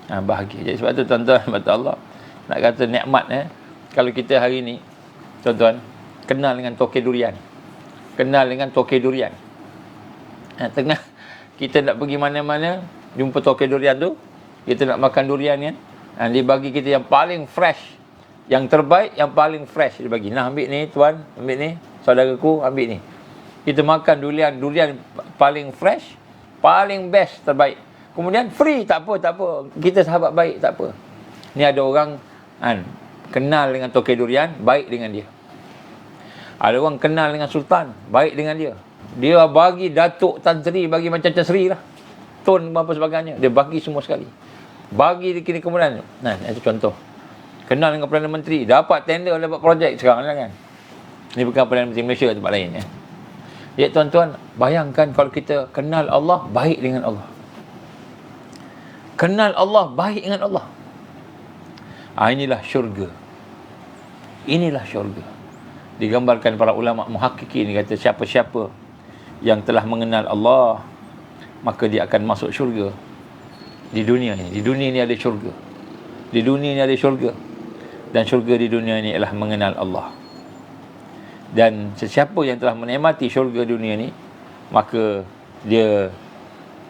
Bahagia. Jadi sebab tu tuan-tuan, kata Allah nak kata nikmat kalau kita hari ni tuan-tuan kenal dengan tokek durian. Tengah kita nak pergi mana-mana, jumpa tokek durian tu, kita nak makan durian kan, dia bagi kita yang paling fresh, yang terbaik, yang paling fresh dia bagi. Nah, ambil ni tuan, ambil ni, saudaraku, ambil ni. Kita makan durian paling fresh, paling best, terbaik. Kemudian free, tak apa. Kita sahabat baik, tak apa. Ni ada orang kenal dengan tokek durian, baik dengan dia. Ada orang kenal dengan sultan, baik dengan dia. Dia bagi datuk tan sri, bagi macam Tan Sri lah, tun apa sebagainya, dia bagi semua sekali. Bagi kini kemudian. Itu contoh. Kenal dengan Perdana Menteri, dapat tender, dapat projek sekarang kan. Ini bukan Perdana Menteri Malaysia, tempat lain ya tuan-tuan, bayangkan kalau kita kenal Allah, baik dengan Allah. Kenal Allah, baik dengan Allah. Inilah syurga. Digambarkan para ulama muhakkikin, kata siapa-siapa yang telah mengenal Allah, maka dia akan masuk syurga. Di dunia ni ada syurga. Dan syurga di dunia ni ialah mengenal Allah. Dan sesiapa yang telah menikmati syurga dunia ni, maka dia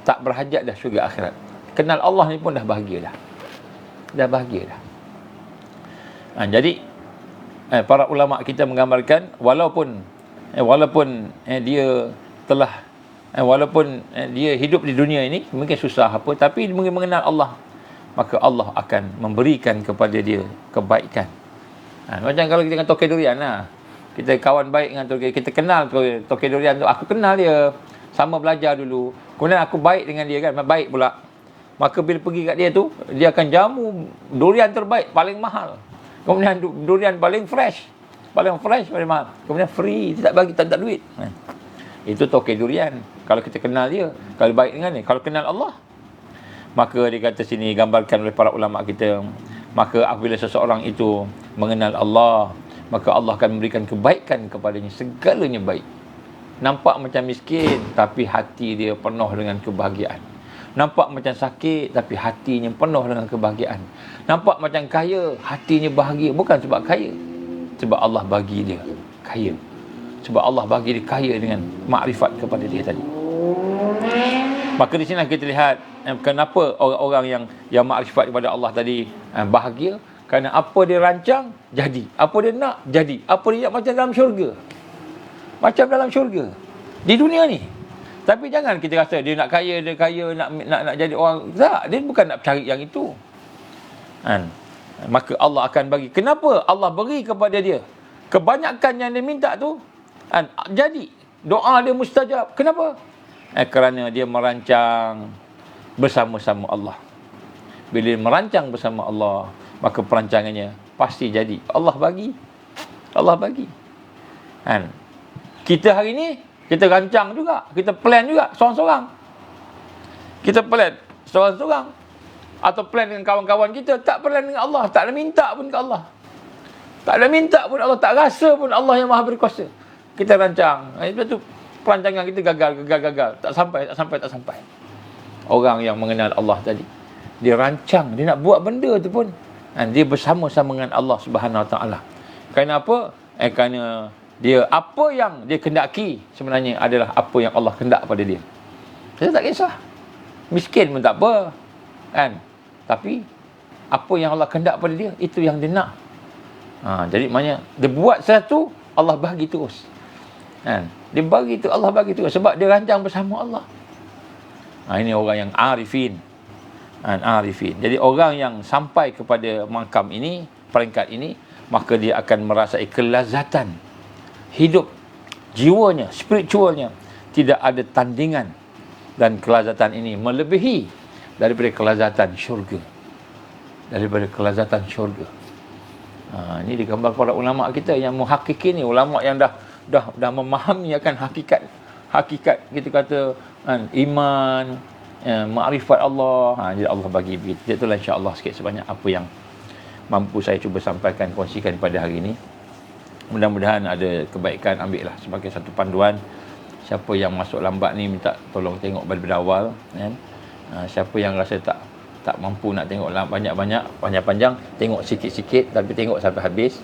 tak berhajat dah syurga akhirat. kenal Allah ni pun dah bahagia dah. Dah bahagia dah. Jadi para ulama kita menggambarkan walaupun dia telah walaupun dia hidup di dunia ini mungkin susah apa, tapi mungkin mengenal Allah, maka Allah akan memberikan kepada dia kebaikan. Macam kalau kita dengan Tokek Durian lah, kita kawan baik dengan Tokek, kita kenal Tokek Durian tu, aku kenal dia, sama belajar dulu, kemudian aku baik dengan dia kan, baik pula, maka bila pergi kat dia tu, dia akan jamu durian terbaik, paling mahal, kemudian durian paling fresh, paling mahal, kemudian free, dia tak bagi, tak duit. Itu Tokek Durian kalau kita kenal dia, kalau baik dengan dia. Kalau kenal Allah, maka dia kata sini, gambarkan oleh para ulama kita, maka apabila seseorang itu mengenal Allah, maka Allah akan memberikan kebaikan kepadanya, segalanya baik. Nampak macam miskin, tapi hati dia penuh dengan kebahagiaan. Nampak macam sakit, tapi hatinya penuh dengan kebahagiaan. Nampak macam kaya, hatinya bahagia. Bukan sebab kaya, sebab Allah bagi dia kaya. Sebab Allah bagi dia kaya dengan makrifat kepada dia tadi. Maka di sini kita lihat kenapa orang-orang yang makrifat kepada Allah tadi bahagia. Kerana apa dia rancang, jadi. Apa dia nak, jadi. Apa dia nak, macam dalam syurga. Macam dalam syurga. Di dunia ni. Tapi jangan kita rasa dia nak kaya, nak jadi orang. Tak, dia bukan nak cari yang itu. Maka Allah akan bagi. Kenapa Allah beri kepada dia? Kebanyakan yang dia minta tu, jadi. Doa dia mustajab. Kenapa? Kerana dia merancang bersama-sama Allah. Bila dia merancang bersama Allah, maka perancangannya pasti jadi. Allah bagi. Kita hari ni, kita rancang juga, kita plan juga, seorang-seorang. Kita plan seorang-seorang. Atau plan dengan kawan-kawan kita, tak plan dengan Allah, tak ada minta pun ke Allah. Tak ada minta pun Allah, tak rasa pun Allah yang Maha berkuasa. Kita rancang. Lepas tu perancangan kita gagal. Tak sampai. Orang yang mengenal Allah tadi, dia rancang, dia nak buat benda tu pun, dia bersama-sama dengan Allah Subhanahu Wa Taala. Kerana apa? Kerana dia, apa yang dia kendaki sebenarnya adalah apa yang Allah kendak pada dia. Saya tak kisah. Miskin pun tak apa. Tapi apa yang Allah kendak pada dia, itu yang dia nak. Jadi maknanya dia buat sesuatu, Allah bagi terus. Dia bagi tu, Allah bagi terus sebab dia rancang bersama Allah. Ini orang yang arifin. Arifin. Jadi orang yang sampai kepada makam ini, peringkat ini, maka dia akan merasai kelazatan hidup, jiwanya, spiritualnya tidak ada tandingan, dan kelazatan ini melebihi daripada kelazatan syurga. Ini digambar para ulama kita yang muhakiki ni, ulama yang dah memahami akan hakikat kita kata iman, makrifat Allah. Jadi Allah bagi begitu. Itulah insya-Allah sikit sebanyak apa yang mampu saya cuba sampaikan, kongsikan pada hari ini. Mudah-mudahan ada kebaikan, ambillah sebagai satu panduan. Siapa yang masuk lambat ni, minta tolong tengok daripada awal, siapa yang rasa tak mampu nak tengok banyak-banyak, panjang-panjang, tengok sikit-sikit tapi tengok sampai habis.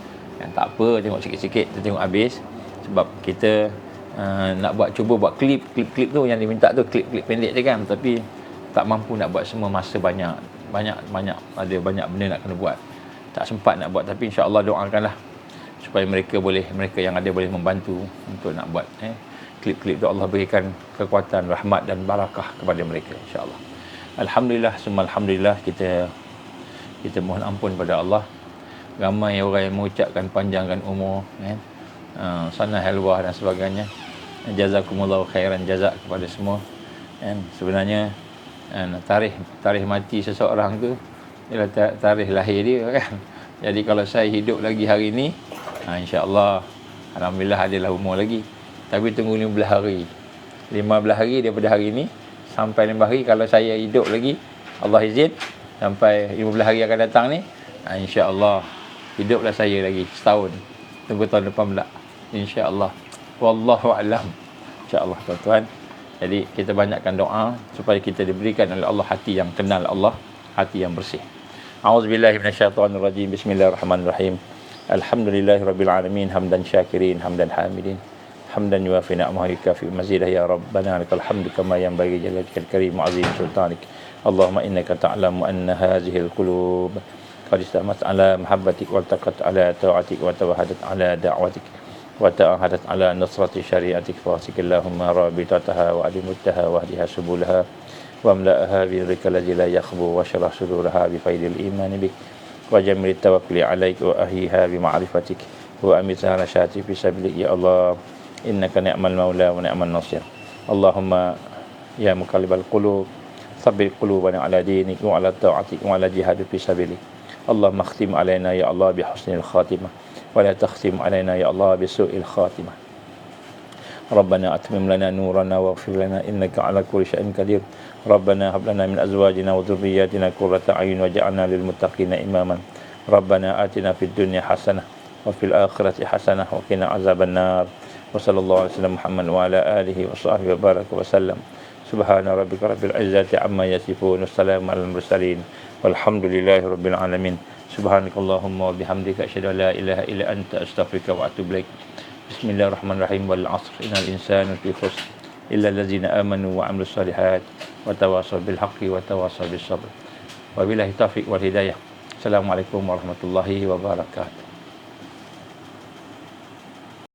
Tak apa, tengok sikit-sikit, tengok habis. Sebab kita nak cuba buat klip tu yang diminta tu, klip pendek je kan, tapi tak mampu nak buat semua masa banyak, ada banyak benda nak kena buat, tak sempat nak buat. Tapi insya-Allah doakanlah supaya mereka yang ada boleh membantu untuk nak buat klip-klip tu. Allah berikan kekuatan, rahmat dan barakah kepada mereka insya-Allah. Alhamdulillah, semua alhamdulillah, kita mohon ampun pada Allah. Ramai orang yang mengucapkan panjangkan umur, sana halwah dan sebagainya. Jazakumullahu khairan jazak kepada semua. Sebenarnya tarikh mati seseorang tu ialah tarikh lahir dia kan. Jadi kalau saya hidup lagi hari ni, insya-Allah alhamdulillah adalah umur lagi. Tapi tunggu 15 hari. 15 hari daripada hari ni sampai 15 hari, kalau saya hidup lagi, Allah izin, sampai 15 hari akan datang ni, insya-Allah hiduplah saya lagi setahun. Tunggu tahun depan pula, insya-Allah. Wallahu a'lam. Insya-Allah tuan-tuan. Jadi kita banyakkan doa supaya kita diberikan oleh Allah hati yang kenal Allah, hati yang bersih. A'udzubillahi minasyaitonirrajim. Bismillahirrahmanirrahim. Alhamdulillahirabbil alamin, hamdan syakirin, hamdan hamidin. حمدا يوافي نعمه يكافئ مزيده يا ربنا لك الحمد كما ينبغي جلالك الكريم وعظيم سلطانك. اللهم إنك تعلم أن هذه القلوب قد استمت على محبتك والتقت على طاعتك وتوحدت على دعوتك وتعهدت على نصرة شريعتك فاسك اللهم رابطتها وأدمتها واهدها سبلها واملأها بذكرك الذي لا يخبو واشرح صدورها بفيض الإيمان بك وجمل التوكل عليك وأهيها بمعرفتك وأمتها نشاتي في سبيلك يا الله إنك نعم المولى ونعم النصير. اللهم يا مقلب القلوب ثبت قلوبنا على دينك وعلى طاعتك وعلى جهاد في سبيلك. اللهم اختم علينا يا الله بحسن الخاتمة ولا تختم علينا يا الله بسوء الخاتمة. ربنا أتمم لنا نورنا واغفر لنا إنك على كل شيء قدير. ربنا هب لنا من أزواجنا وذرياتنا قرة أعين واجعلنا للمتقين إماما. ربنا آتنا في الدنيا حسنة وفي الآخرة حسنة وقنا عذاب النار. وصلى الله على سيدنا محمد وعلى آله وصحبه وبارك وسلم. سبحان ربك رب العزة عما يصفون والسلام على المرسلين والحمد لله رب العالمين. سبحانك اللهم وبحمدك أشهد أن لا إله إلا أنت أستغفرك وأتوب إليك. بسم الله الرحمن الرحيم والعصر إن الإنسان في خسر إلا الذين آمنوا وعملوا الصالحات وتواصوا بالحق وتواصوا بالصبر. وبالله التوفيق والهداية. السلام عليكم ورحمة الله وبركاته.